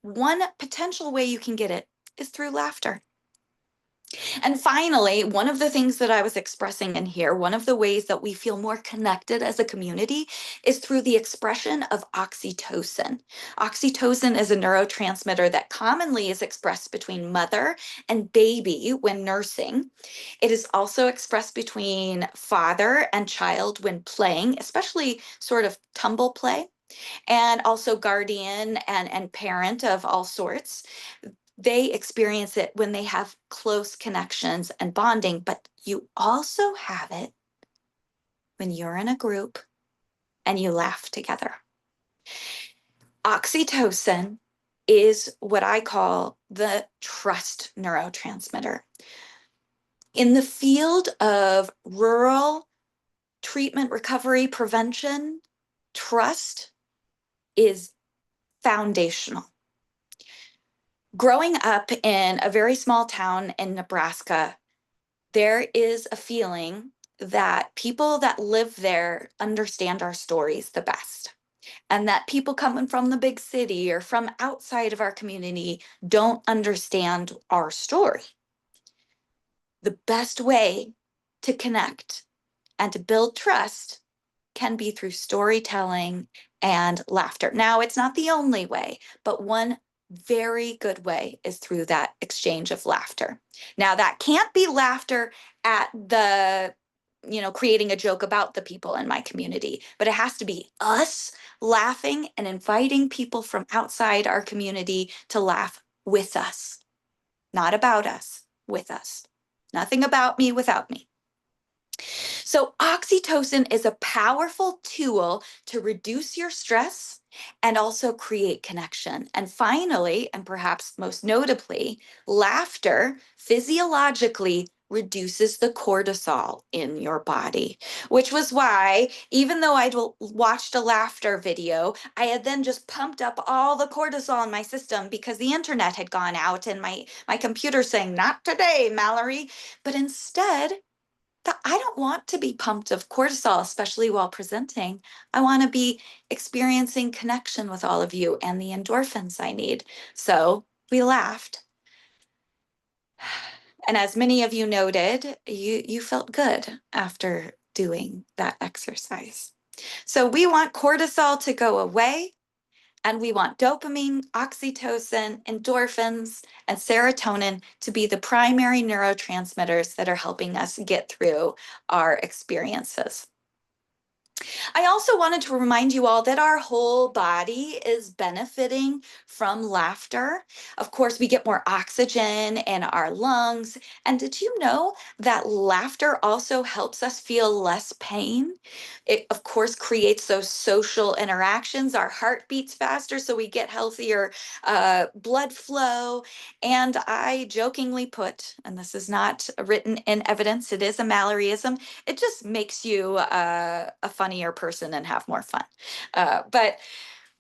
one potential way you can get it is through laughter. And finally, one of the things that I was expressing in here, one of the ways that we feel more connected as a community is through the expression of oxytocin. Oxytocin is a neurotransmitter that commonly is expressed between mother and baby when nursing. It is also expressed between father and child when playing, especially sort of tumble play, and also guardian and parent of all sorts. They experience it when they have close connections and bonding, but you also have it when you're in a group and you laugh together. Oxytocin is what I call the trust neurotransmitter. In the field of rural treatment, recovery, prevention, trust is foundational. Growing up in a very small town in Nebraska, there is a feeling that people that live there understand our stories the best, and that people coming from the big city or from outside of our community don't understand our story. The best way to connect and to build trust can be through storytelling and laughter. Now, it's not the only way, but one very good way is through that exchange of laughter. Now, that can't be laughter at the, creating a joke about the people in my community, but it has to be us laughing and inviting people from outside our community to laugh with us, not about us, with us. Nothing about me without me. So oxytocin is a powerful tool to reduce your stress and also create connection. And finally, and perhaps most notably, laughter physiologically reduces the cortisol in your body, which was why, even though I'd watched a laughter video, I had then just pumped up all the cortisol in my system because the internet had gone out and my computer saying, "Not today, Mallory." But instead, I don't want to be pumped of cortisol, especially while presenting. I want to be experiencing connection with all of you and the endorphins I need. So we laughed. And as many of you noted, you felt good after doing that exercise. So we want cortisol to go away, and we want dopamine, oxytocin, endorphins, and serotonin to be the primary neurotransmitters that are helping us get through our experiences. I also wanted to remind you all that our whole body is benefiting from laughter. Of course, we get more oxygen in our lungs. And did you know that laughter also helps us feel less pain? It, of course, creates those social interactions. Our heart beats faster, so we get healthier blood flow. And I jokingly put, and this is not written in evidence, it is a Malloryism, it just makes you a funnier person and have more fun. But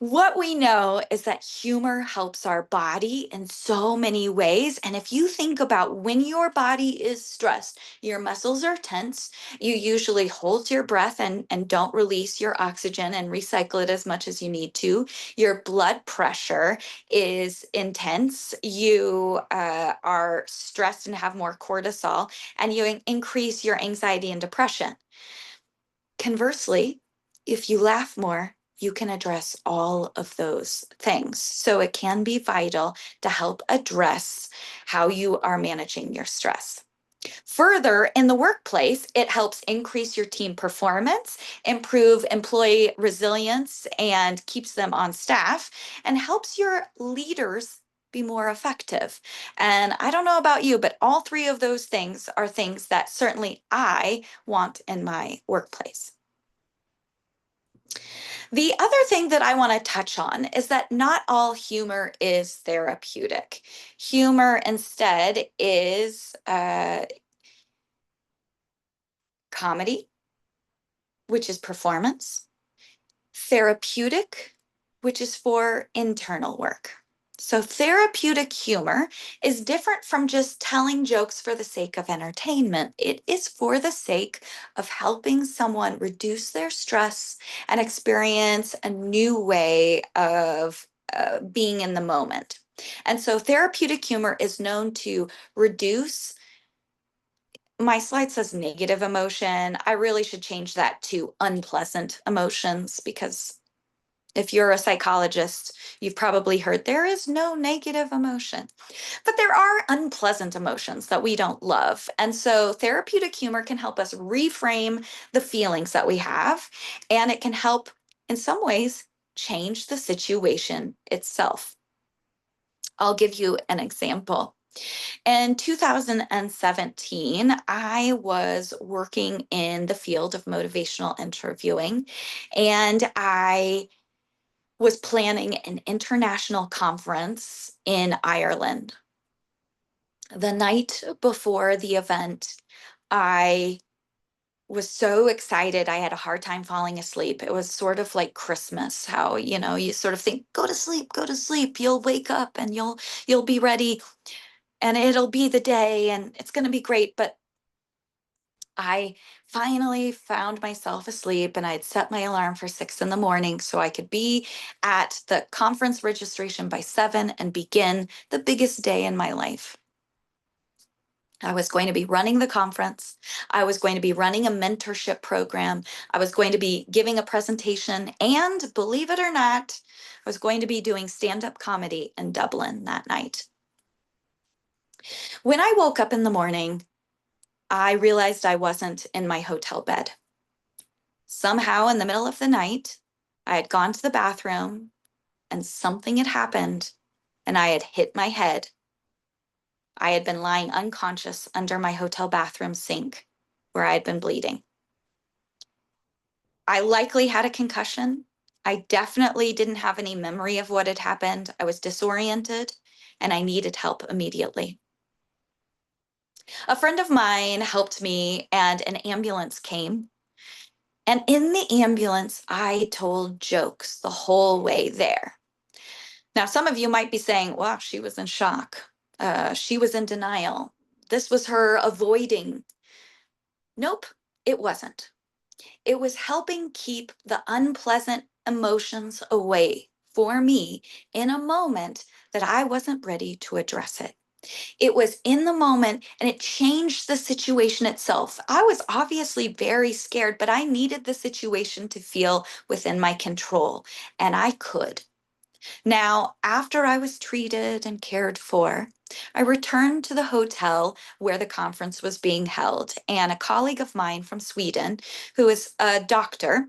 what we know is that humor helps our body in so many ways. And if you think about when your body is stressed, your muscles are tense, you usually hold your breath and don't release your oxygen and recycle it as much as you need to. Your blood pressure is intense. You are stressed and have more cortisol, and you increase your anxiety and depression. Conversely, if you laugh more, you can address all of those things. So it can be vital to help address how you are managing your stress. Further, in the workplace, it helps increase your team performance, improve employee resilience, and keeps them on staff, and helps your leaders be more effective. And I don't know about you, but all three of those things are things that certainly I want in my workplace. The other thing that I want to touch on is that not all humor is therapeutic. Humor instead is comedy, which is performance, therapeutic, which is for internal work. So therapeutic humor is different from just telling jokes for the sake of entertainment. It is for the sake of helping someone reduce their stress and experience a new way of being in the moment. And so therapeutic humor is known to reduce, my slide says negative emotion. I really should change that to unpleasant emotions, because if you're a psychologist, you've probably heard there is no negative emotion. But there are unpleasant emotions that we don't love. And so therapeutic humor can help us reframe the feelings that we have, and it can help, in some ways, change the situation itself. I'll give you an example. In 2017, I was working in the field of motivational interviewing, and I was planning an international conference in Ireland. The night before the event, I was so excited. I had a hard time falling asleep. It was sort of like Christmas, how, you sort of think, go to sleep, you'll wake up and you'll be ready and it'll be the day and it's going to be great. But I finally found myself asleep, and I'd set my alarm for 6 in the morning so I could be at the conference registration by 7 and begin the biggest day in my life. I was going to be running the conference. I was going to be running a mentorship program. I was going to be giving a presentation, and believe it or not, I was going to be doing stand-up comedy in Dublin that night. When I woke up in the morning, I realized I wasn't in my hotel bed. Somehow in the middle of the night, I had gone to the bathroom and something had happened and I had hit my head. I had been lying unconscious under my hotel bathroom sink where I had been bleeding. I likely had a concussion. I definitely didn't have any memory of what had happened. I was disoriented and I needed help immediately. A friend of mine helped me, and an ambulance came. And in the ambulance, I told jokes the whole way there. Now, some of you might be saying, wow, she was in shock. She was in denial. This was her avoiding. Nope, it wasn't. It was helping keep the unpleasant emotions away for me in a moment that I wasn't ready to address it. It was in the moment and it changed the situation itself. I was obviously very scared, but I needed the situation to feel within my control, and I could. Now, after I was treated and cared for, I returned to the hotel where the conference was being held, and a colleague of mine from Sweden, who is a doctor,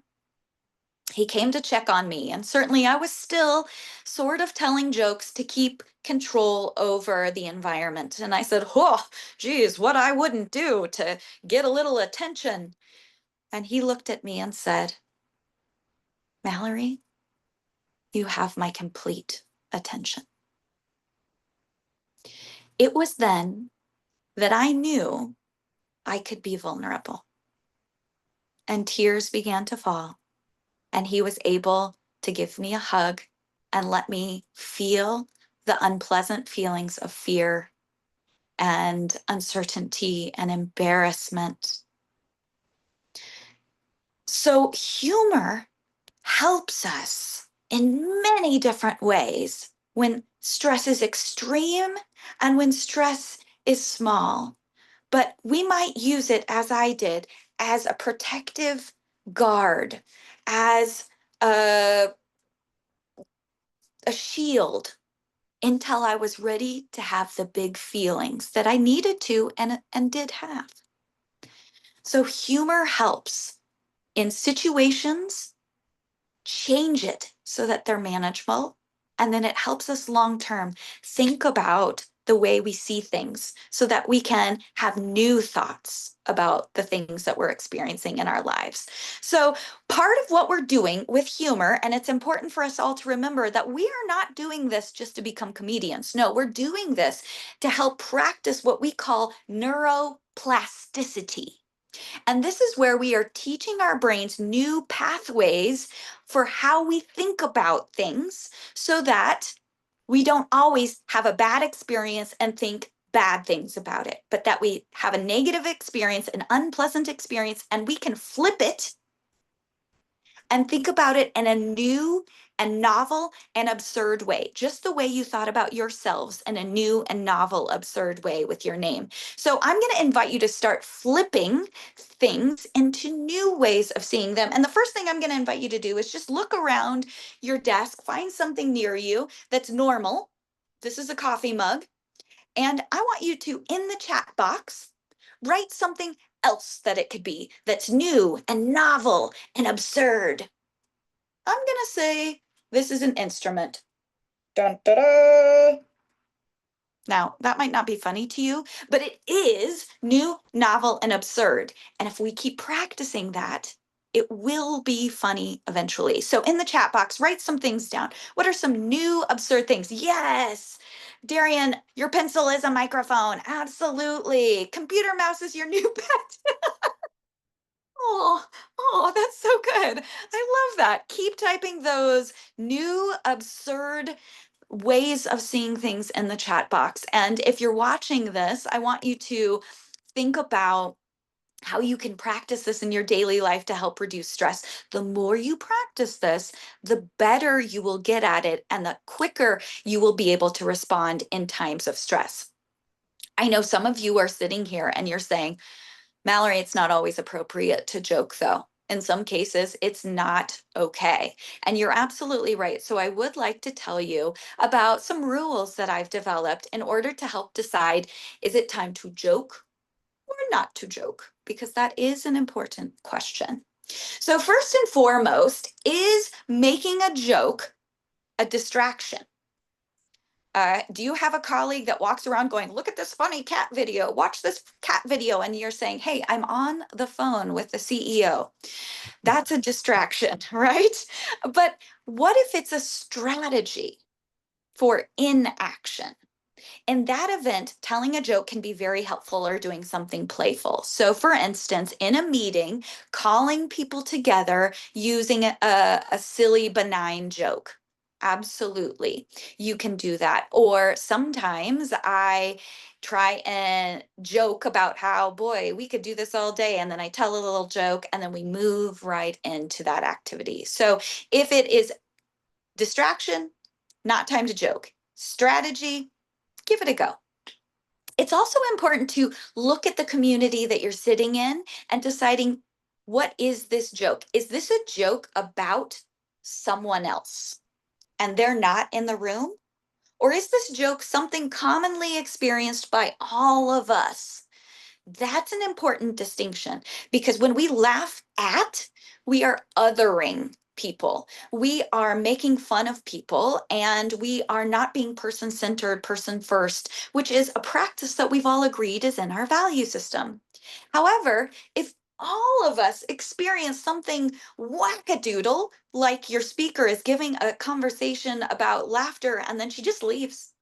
he came to check on me. And certainly I was still sort of telling jokes to keep control over the environment. And I said, oh, geez, what I wouldn't do to get a little attention. And he looked at me and said, Mallory, you have my complete attention. It was then that I knew I could be vulnerable. And tears began to fall. And he was able to give me a hug and let me feel the unpleasant feelings of fear and uncertainty and embarrassment. So humor helps us in many different ways when stress is extreme and when stress is small. But we might use it, as I did, as a protective guard, as a shield until I was ready to have the big feelings that I needed to and did have. So humor helps in situations, change it so that they're manageable, and then it helps us long term think about the way we see things so that we can have new thoughts about the things that we're experiencing in our lives. So part of what we're doing with humor, and it's important for us all to remember that we are not doing this just to become comedians. No, we're doing this to help practice what we call neuroplasticity. And this is where we are teaching our brains new pathways for how we think about things so that we don't always have a bad experience and think bad things about it, but that we have a negative experience, an unpleasant experience, and we can flip it and think about it in a new and novel and absurd way, just the way you thought about yourselves in a new and novel, absurd way with your name. So I'm going to invite you to start flipping things into new ways of seeing them. And the first thing I'm going to invite you to do is just look around your desk, find something near you that's normal. This is a coffee mug. And I want you to, in the chat box, write something else that it could be that's new and novel and absurd. I'm going to say this is an instrument. Dun, da, da. Now, that might not be funny to you, but it is new, novel, and absurd. And if we keep practicing that, it will be funny eventually. So in the chat box, write some things down. What are some new, absurd things? Yes. Darian, your pencil is a microphone. Absolutely. Computer mouse is your new pet. Oh, that's so good. I love that. Keep typing those new, absurd ways of seeing things in the chat box. And if you're watching this, I want you to think about how you can practice this in your daily life to help reduce stress. The more you practice this, the better you will get at it and the quicker you will be able to respond in times of stress. I know some of you are sitting here and you're saying, Mallory, it's not always appropriate to joke, though. In some cases, it's not okay. And you're absolutely right. So I would like to tell you about some rules that I've developed in order to help decide, is it time to joke or not to joke? Because that is an important question. So first and foremost, is making a joke a distraction? Do you have a colleague that walks around going, look at this funny cat video, watch this cat video, and you're saying, hey, I'm on the phone with the CEO? That's a distraction, right? But what if it's a strategy for inaction? In that event, telling a joke can be very helpful or doing something playful. So, for instance, in a meeting, calling people together using a silly, benign joke. Absolutely. You can do that. Or sometimes I try and joke about how, boy, we could do this all day. And then I tell a little joke and then we move right into that activity. So, if it is distraction, not time to joke. Strategy, give it a go. It's also important to look at the community that you're sitting in and deciding, what is this joke? Is this a joke about someone else and they're not in the room? Or is this joke something commonly experienced by all of us? That's an important distinction, because when we laugh at, we are othering people. We are making fun of people, and we are not being person centered, person first, which is a practice that we've all agreed is in our value system. However, if all of us experience something wackadoodle, like your speaker is giving a conversation about laughter and then she just leaves,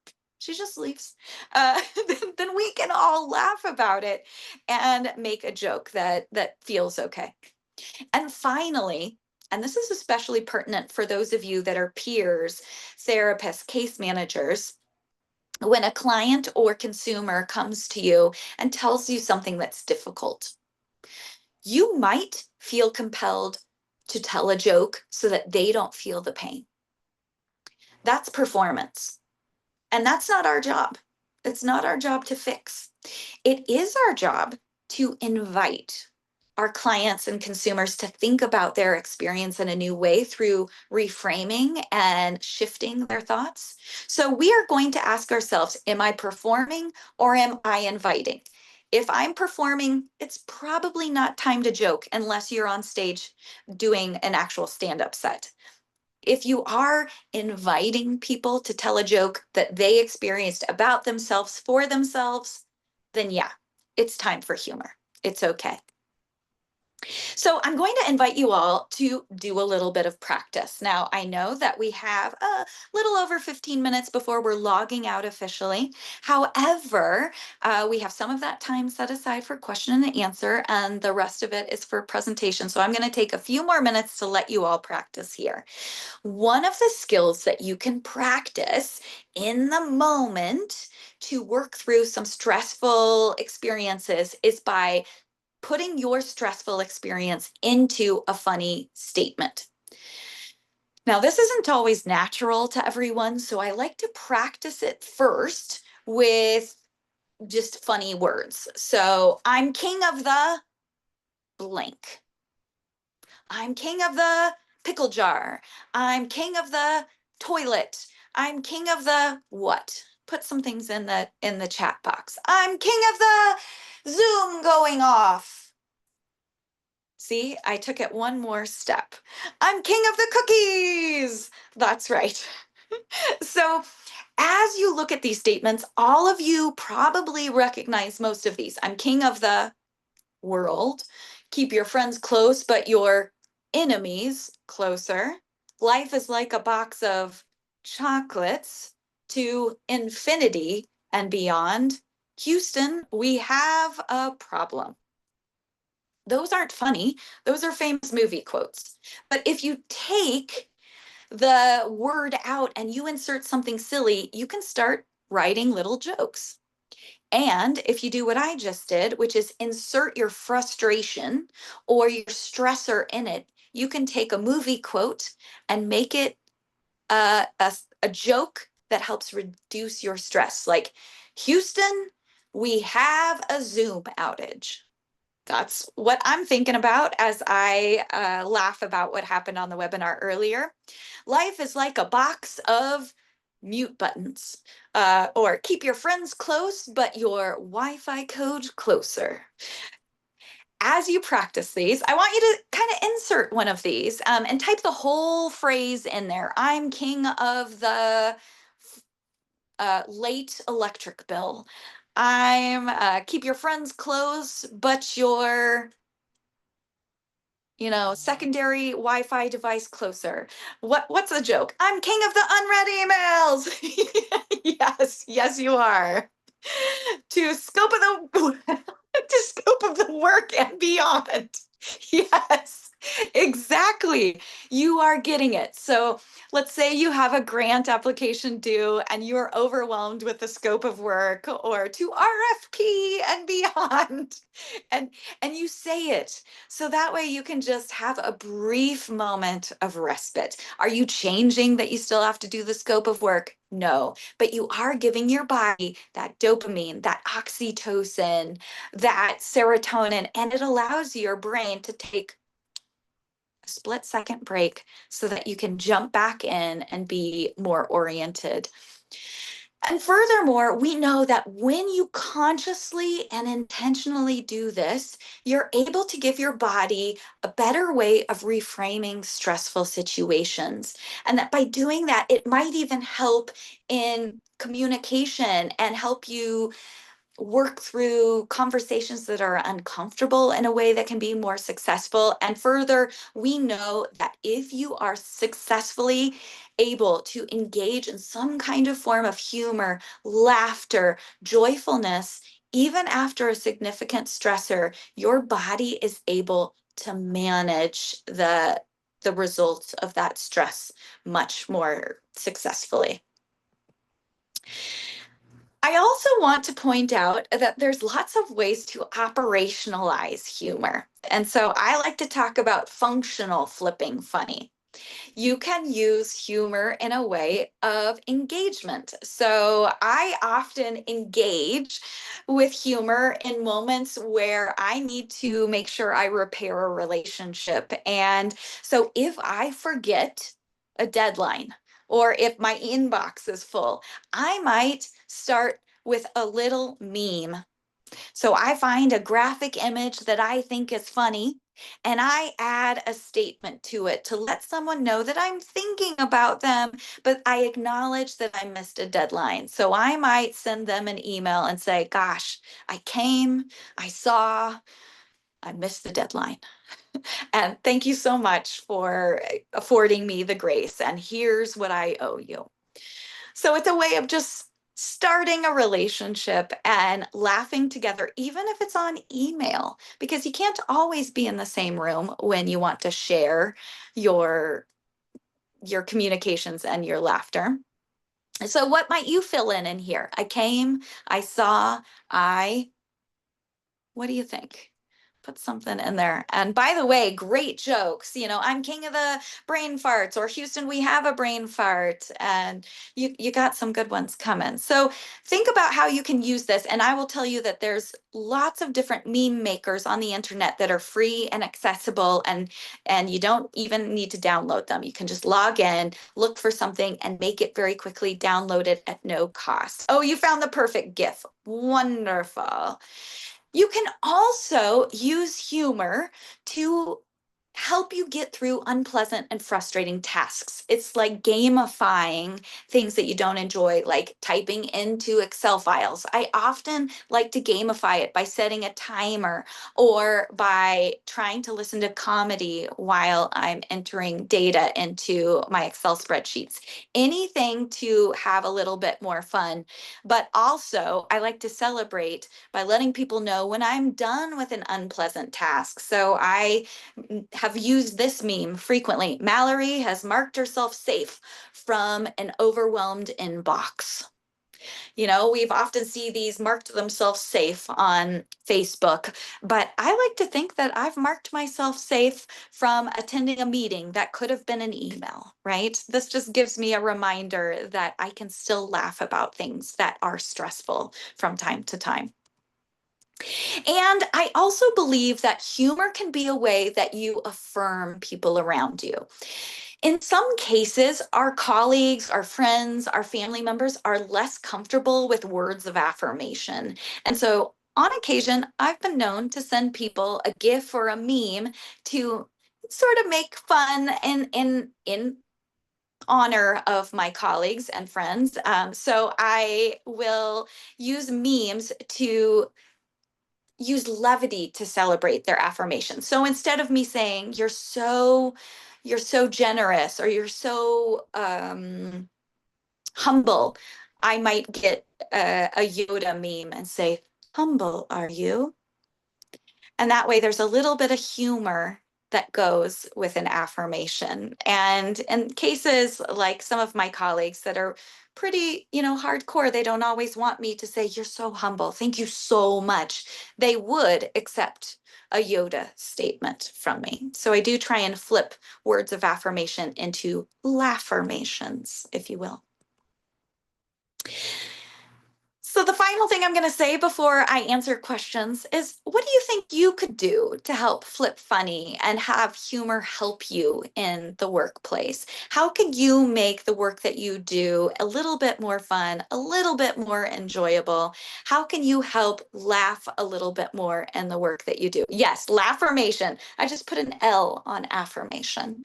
then we can all laugh about it and make a joke that feels okay. And finally, and this is especially pertinent for those of you that are peers, therapists, case managers, when a client or consumer comes to you and tells you something that's difficult, you might feel compelled to tell a joke so that they don't feel the pain. That's performance. And that's not our job. It's not our job to fix. It is our job to invite our clients and consumers to think about their experience in a new way through reframing and shifting their thoughts. So we are going to ask ourselves, am I performing or am I inviting? If I'm performing, it's probably not time to joke unless you're on stage doing an actual stand-up set. If you are inviting people to tell a joke that they experienced about themselves for themselves, then yeah, it's time for humor. It's okay. So I'm going to invite you all to do a little bit of practice. Now, I know that we have a little over 15 minutes before we're logging out officially. However, we have some of that time set aside for question and answer, and the rest of it is for presentation. So I'm going to take a few more minutes to let you all practice here. One of the skills that you can practice in the moment to work through some stressful experiences is by putting your stressful experience into a funny statement. Now, this isn't always natural to everyone, so I like to practice it first with just funny words. So, I'm king of the blank. I'm king of the pickle jar. I'm king of the toilet. I'm king of the what? Put some things in the chat box. I'm king of the Zoom going off. See, I took it one more step. I'm king of the cookies. That's right. So, as you look at these statements, all of you probably recognize most of these. I'm king of the world. Keep your friends close, but your enemies closer. Life is like a box of chocolates to infinity and beyond. Houston, we have a problem. Those aren't funny. Those are famous movie quotes. But if you take the word out and you insert something silly, you can start writing little jokes. And if you do what I just did, which is insert your frustration or your stressor in it, you can take a movie quote and make it a joke that helps reduce your stress. Like, Houston, we have a Zoom outage. That's what I'm thinking about as I laugh about what happened on the webinar earlier. Life is like a box of mute buttons, or keep your friends close, but your Wi-Fi code closer. As you practice these, I want you to kind of insert one of these and type the whole phrase in there. I'm king of the late electric bill. I'm keep your friends close, but your You know, secondary Wi-Fi device closer. What's the joke? I'm king of the unread emails. Yes, yes, you are. To scope of the to scope of the work and beyond. Yes, exactly. You are getting it. So let's say you have a grant application due and you're overwhelmed with the scope of work, or to RFP and beyond. And you say it. So that way you can just have a brief moment of respite. Are you changing that you still have to do the scope of work? No, but you are giving your body that dopamine, that oxytocin, that serotonin, and it allows your brain to take a split-second break so that you can jump back in and be more oriented. And furthermore, we know that when you consciously and intentionally do this, you're able to give your body a better way of reframing stressful situations. And that by doing that, it might even help in communication and help you work through conversations that are uncomfortable in a way that can be more successful. And further, we know that if you are successfully able to engage in some kind of form of humor, laughter, joyfulness, even after a significant stressor, your body is able to manage the results of that stress much more successfully. I also want to point out that there's lots of ways to operationalize humor. And so I like to talk about functional flipping funny. You can use humor in a way of engagement. So I often engage with humor in moments where I need to make sure I repair a relationship. And so if I forget a deadline, or if my inbox is full, I might start with a little meme. So I find a graphic image that I think is funny, and I add a statement to it to let someone know that I'm thinking about them, but I acknowledge that I missed a deadline. So I might send them an email and say, gosh, I came, I saw, I missed the deadline. And thank you so much for affording me the grace. And here's what I owe you. So it's a way of just starting a relationship and laughing together, even if it's on email, because you can't always be in the same room when you want to share your communications and your laughter. So what might you fill in here? I came, I saw, what do you think? Put something in there. And by the way, great jokes. You know, I'm king of the brain farts, or Houston, we have a brain fart. And you got some good ones coming. So think about how you can use this. And I will tell you that there's lots of different meme makers on the internet that are free and accessible, and you don't even need to download them. You can just log in, look for something, and make it very quickly, download it at no cost. Oh, you found the perfect GIF. Wonderful. You can also use humor to help you get through unpleasant and frustrating tasks. It's like gamifying things that you don't enjoy, like typing into Excel files. I often like to gamify it by setting a timer or by trying to listen to comedy while I'm entering data into my Excel spreadsheets. Anything to have a little bit more fun. But also, I like to celebrate by letting people know when I'm done with an unpleasant task. So I have used this meme frequently. Mallory has marked herself safe from an overwhelmed inbox. You know, we've often see these marked themselves safe on Facebook, but I like to think that I've marked myself safe from attending a meeting that could have been an email, right? This just gives me a reminder that I can still laugh about things that are stressful from time to time. And I also believe that humor can be a way that you affirm people around you. In some cases, our colleagues, our friends, our family members are less comfortable with words of affirmation. And so on occasion, I've been known to send people a GIF or a meme to sort of make fun in honor of my colleagues and friends. So I will use memes to use levity to celebrate their affirmation. So instead of me saying, you're so generous, or you're so humble, I might get a Yoda meme and say, humble, are you? And that way there's a little bit of humor that goes with an affirmation. And in cases like some of my colleagues that are pretty, hardcore, they don't always want me to say, you're so humble, thank you so much. They would accept a Yoda statement from me. So I do try and flip words of affirmation into laffirmations, if you will. So the final thing I'm going to say before I answer questions is, what do you think you could do to help flip funny and have humor help you in the workplace? How can you make the work that you do a little bit more fun, a little bit more enjoyable? How can you help laugh a little bit more in the work that you do? Yes, laffirmation. I just put an L on affirmation.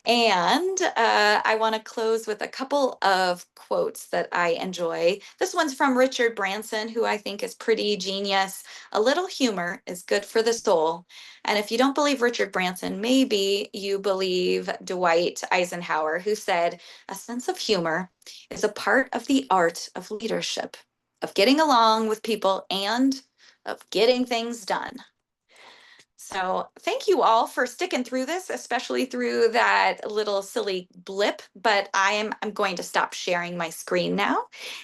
And I want to close with a couple of quotes that I enjoy. This one's from Richard Branson, who I think is pretty genius. A little humor is good for the soul. And if you don't believe Richard Branson, maybe you believe Dwight Eisenhower, who said, a sense of humor is a part of the art of leadership, of getting along with people, and of getting things done. So thank you all for sticking through this, especially through that little silly blip. But I'm going to stop sharing my screen now,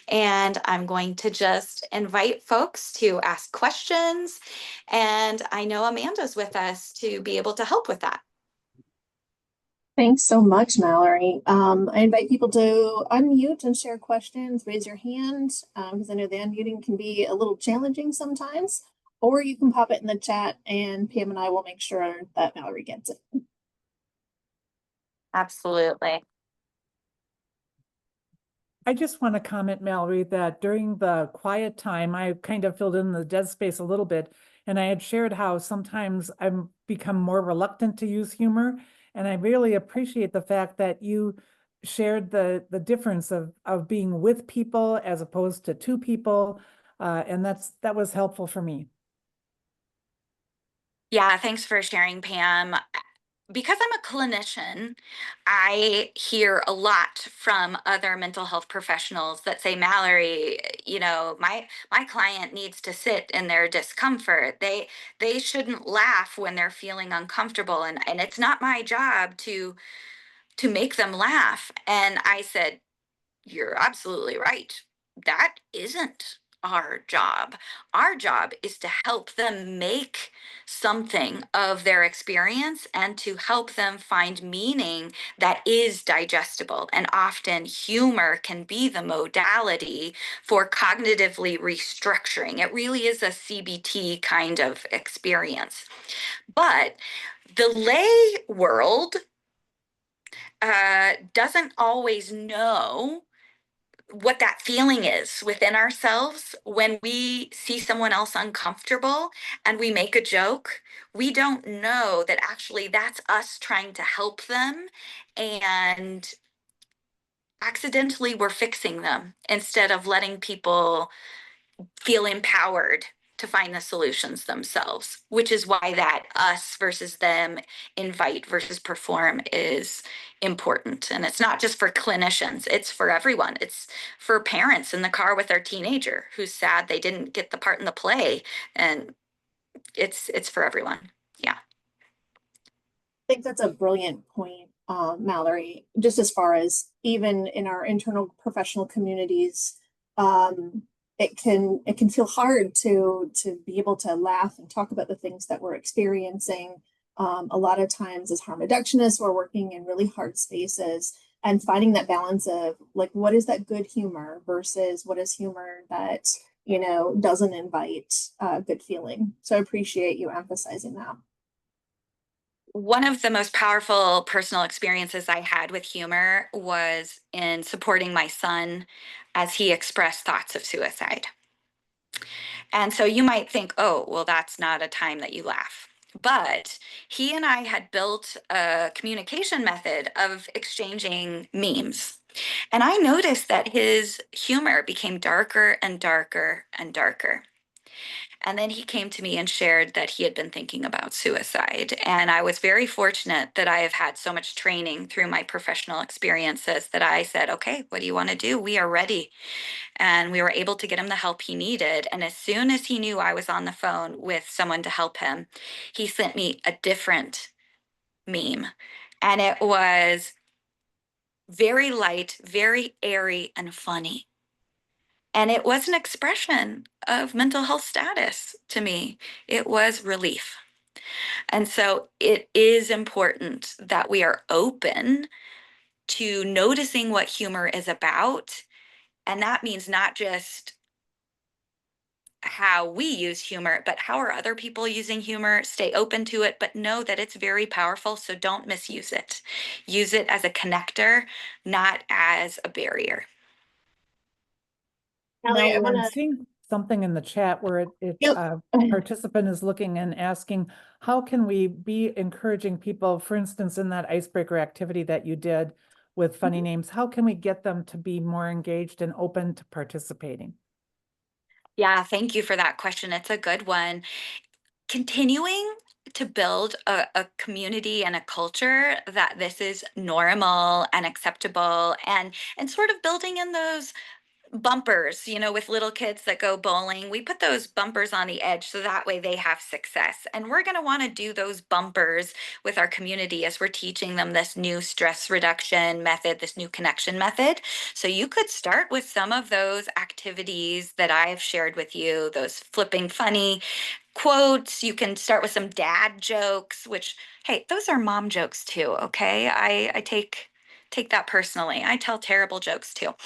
and I'm going to just invite folks to ask questions. And I know Amanda's with us to be able to help with that. Thanks so much, Mallory. I invite people to unmute and share questions, raise your hand, because I know the unmuting can be a little challenging sometimes, or you can pop it in the chat and Pam and I will make sure that Mallory gets it. Absolutely. I just want to comment, Mallory, that during the quiet time, I kind of filled in the dead space a little bit, and I had shared how sometimes I've become more reluctant to use humor. And I really appreciate the fact that you shared the difference of being with people as opposed to two people. And that was helpful for me. Yeah, thanks for sharing, Pam. Because I'm a clinician, I hear a lot from other mental health professionals that say, Mallory, my client needs to sit in their discomfort. They shouldn't laugh when they're feeling uncomfortable, and it's not my job to make them laugh. And I said, you're absolutely right. That isn't our job. Our job is to help them make something of their experience and to help them find meaning that is digestible. And often humor can be the modality for cognitively restructuring. It really is a CBT kind of experience. But the lay world doesn't always know what that feeling is within ourselves when we see someone else uncomfortable and we make a joke. We don't know that actually that's us trying to help them, and accidentally we're fixing them instead of letting people feel empowered to find the solutions themselves, which is why that us versus them, invite versus perform is important. And it's not just for clinicians, it's for everyone. It's for parents in the car with their teenager who's sad they didn't get the part in the play. And it's for everyone. Yeah. I think that's a brilliant point, Mallory, just as far as even in our internal professional communities, it can feel hard to be able to laugh and talk about the things that we're experiencing. A lot of times as harm reductionists, we're working in really hard spaces and finding that balance of like, what is that good humor versus what is humor that, doesn't invite good feeling. So I appreciate you emphasizing that. One of the most powerful personal experiences I had with humor was in supporting my son as he expressed thoughts of suicide. And so you might think, oh, well, that's not a time that you laugh. But he and I had built a communication method of exchanging memes. And I noticed that his humor became darker and darker and darker. And then he came to me and shared that he had been thinking about suicide. And I was very fortunate that I have had so much training through my professional experiences that I said, okay, what do you want to do? We are ready. And we were able to get him the help he needed. And as soon as he knew I was on the phone with someone to help him, he sent me a different meme. And it was very light, very airy, and funny. And it was an expression of mental health status to me. It was relief. And so it is important that we are open to noticing what humor is about. And that means not just how we use humor, but how are other people using humor? Stay open to it, but know that it's very powerful. So don't misuse it. Use it as a connector, not as a barrier. Mallory, I want I'm to, seeing something in the chat where Yep. a participant is looking and asking, how can we be encouraging people, for instance, in that icebreaker activity that you did with funny names, how can we get them to be more engaged and open to participating? Yeah, thank you for that question. It's a good one. Continuing to build a community and a culture that this is normal and acceptable, and sort of building in those bumpers, with little kids that go bowling. We put those bumpers on the edge so that way they have success. And we're going to want to do those bumpers with our community as we're teaching them this new stress reduction method, this new connection method. So you could start with some of those activities that I have shared with you, those flipping funny quotes. You can start with some dad jokes, which, hey, those are mom jokes too, okay? I take that personally. I tell terrible jokes too.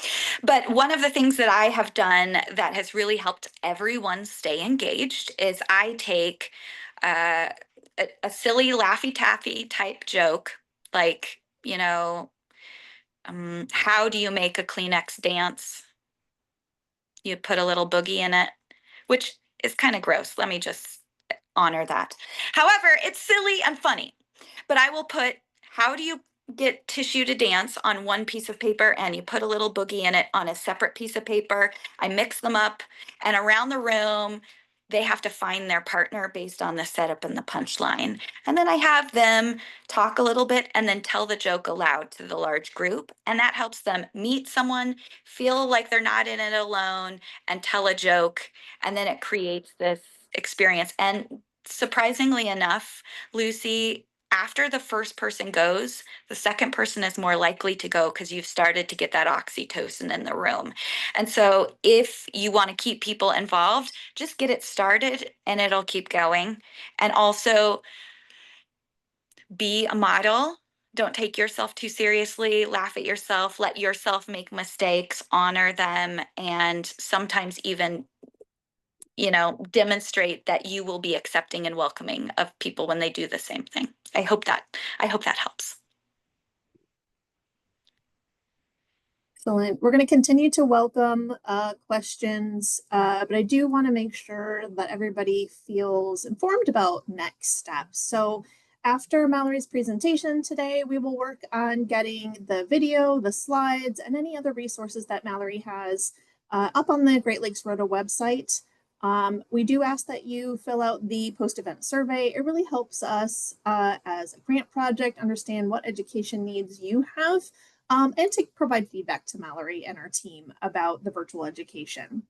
But one of the things that I have done that has really helped everyone stay engaged is I take uh, a silly Laffy Taffy type joke, like, how do you make a Kleenex dance? You put a little boogie in it, which is kind of gross. Let me just honor that. However, it's silly and funny. But I will put, how do you get tissue to dance on one piece of paper, and you put a little boogie in it on a separate piece of paper. I mix them up, and around the room, they have to find their partner based on the setup and the punchline. And then I have them talk a little bit and then tell the joke aloud to the large group. And that helps them meet someone, feel like they're not in it alone, and tell a joke. And then it creates this experience. And surprisingly enough, Lucy, after the first person goes, the second person is more likely to go because you've started to get that oxytocin in the room. And so if you want to keep people involved, just get it started and it'll keep going. And also be a model. Don't take yourself too seriously, laugh at yourself, let yourself make mistakes, honor them, and sometimes even demonstrate that you will be accepting and welcoming of people when they do the same thing. I hope that helps. Excellent. We're going to continue to welcome questions, but I do want to make sure that everybody feels informed about next steps. So after Mallory's presentation today, we will work on getting the video, the slides, and any other resources that Mallory has up on the Great Lakes ROTA website. We do ask that you fill out the post-event survey. It really helps us as a grant project understand what education needs you have, and to provide feedback to Mallory and our team about the virtual education.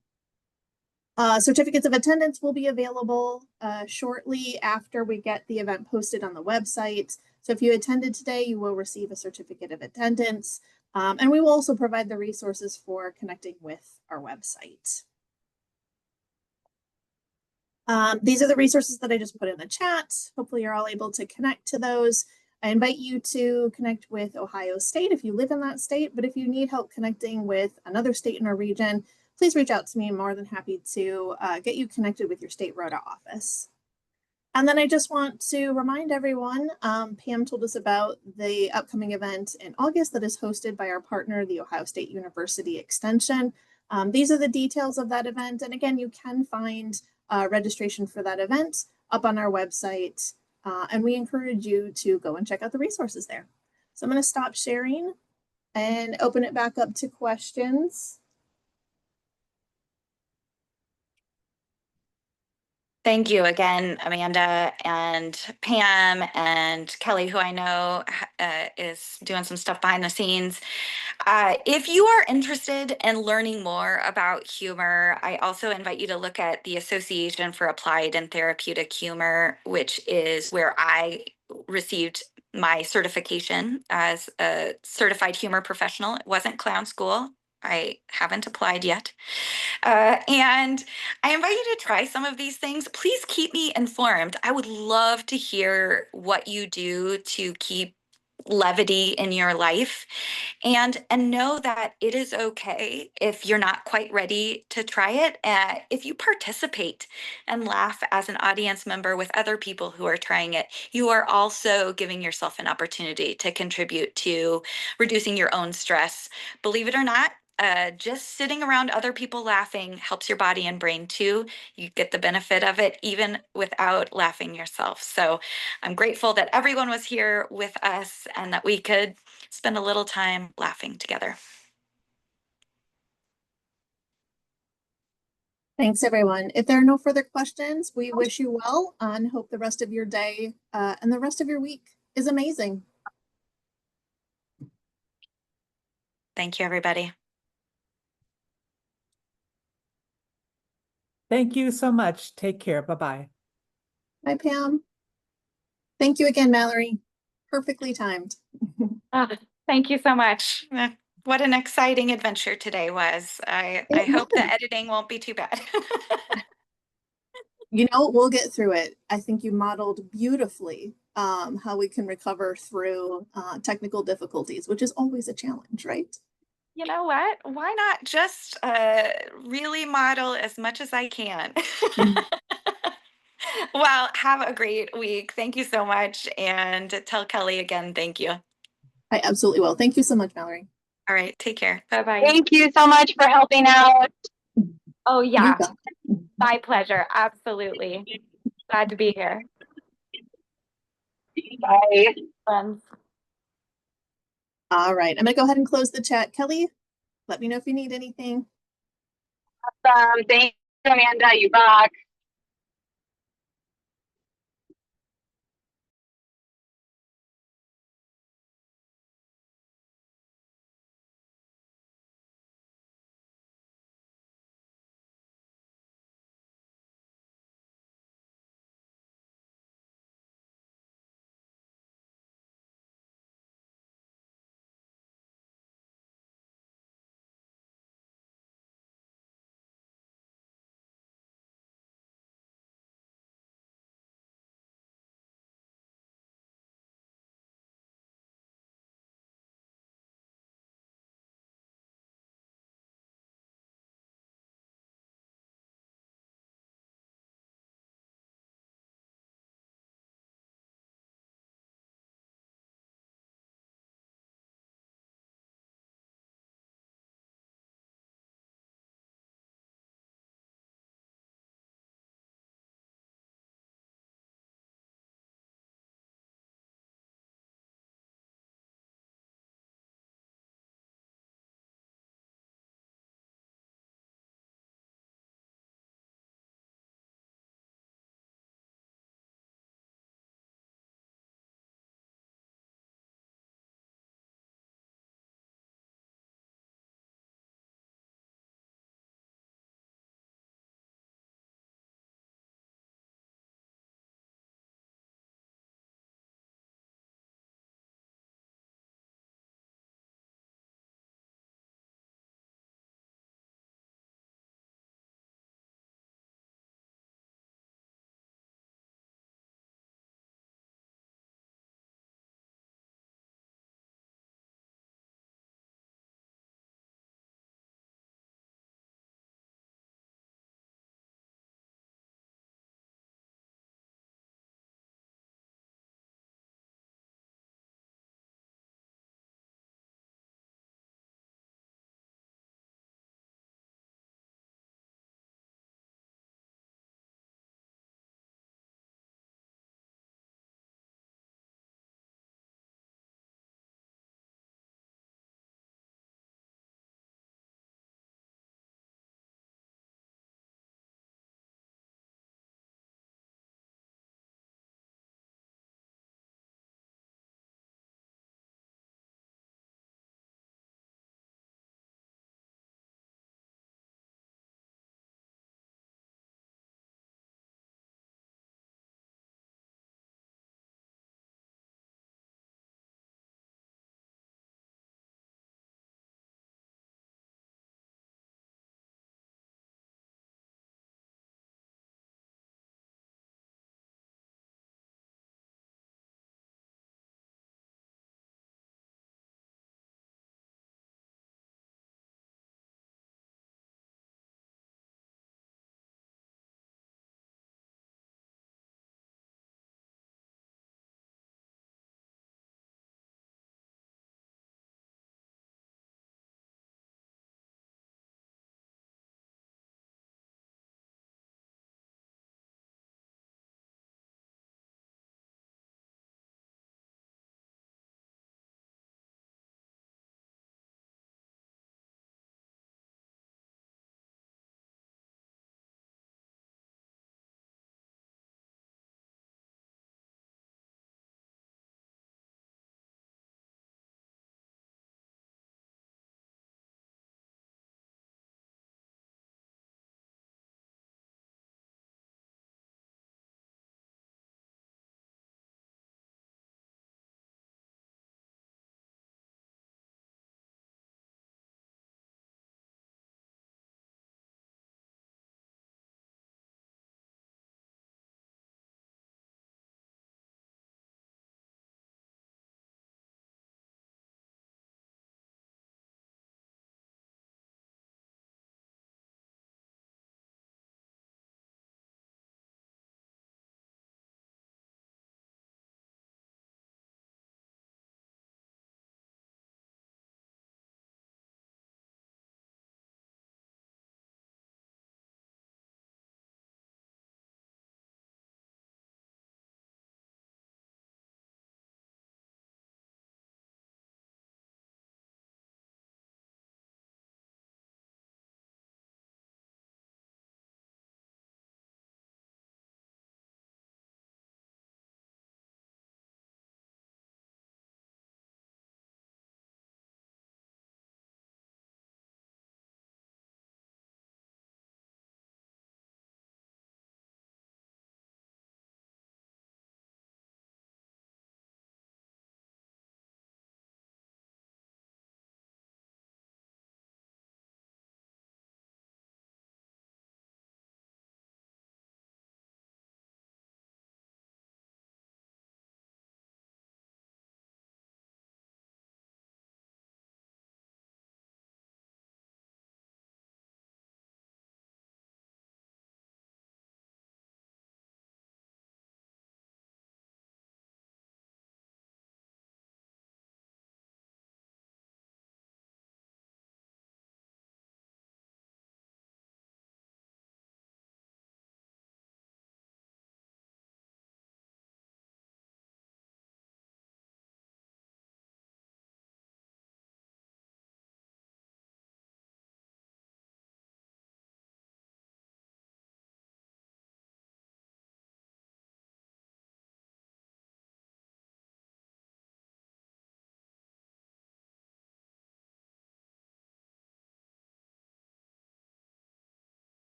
Certificates of attendance will be available shortly after we get the event posted on the website. So if you attended today, you will receive a certificate of attendance. And we will also provide the resources for connecting with our website. These are the resources that I just put in the chat. Hopefully you're all able to connect to those. I invite you to connect with Ohio State if you live in that state, but if you need help connecting with another state in our region, please reach out to me. I'm more than happy to get you connected with your state ROTA office. And then I just want to remind everyone, Pam told us about the upcoming event in August that is hosted by our partner, the Ohio State University Extension. These are the details of that event. And again, you can find registration for that event up on our website. And we encourage you to go and check out the resources there. So I'm going to stop sharing and open it back up to questions. Thank you again, Amanda and Pam and Kelly, who I know is doing some stuff behind the scenes. If you are interested in learning more about humor, I also invite you to look at the Association for Applied and Therapeutic Humor, which is where I received my certification as a certified humor professional. It wasn't clown school. I haven't applied yet. And I invite you to try some of these things. Please keep me informed. I would love to hear what you do to keep levity in your life, and know that it is okay if you're not quite ready to try it. If you participate and laugh as an audience member with other people who are trying it, you are also giving yourself an opportunity to contribute to reducing your own stress. Believe it or not, just sitting around other people laughing helps your body and brain too. You get the benefit of it even without laughing yourself. So I'm grateful that everyone was here with us and that we could spend a little time laughing together. Thanks, everyone. If there are no further questions, we wish you well and hope the rest of your day and the rest of your week is amazing. Thank you, everybody. Thank you so much. Take care. Bye-bye. Bye, Pam. Thank you again, Mallory. Perfectly timed. Thank you so much. What an exciting adventure today was. I hope the editing won't be too bad. You know, we'll get through it. I think you modeled beautifully how we can recover through technical difficulties, which is always a challenge, right? You know what? Why not just really model as much as I can? Well, have a great week. Thank you so much. And tell Kelly again, thank you. I absolutely will. Thank you so much, Mallory. All right. Take care. Bye-bye. Thank you so much for helping out. Oh, You're yeah. welcome. My pleasure. Absolutely. Glad to be here. Bye. Friends. All right. I'm going to go ahead and close the chat. Kelly, let me know if you need anything. Thanks, Amanda. You rock.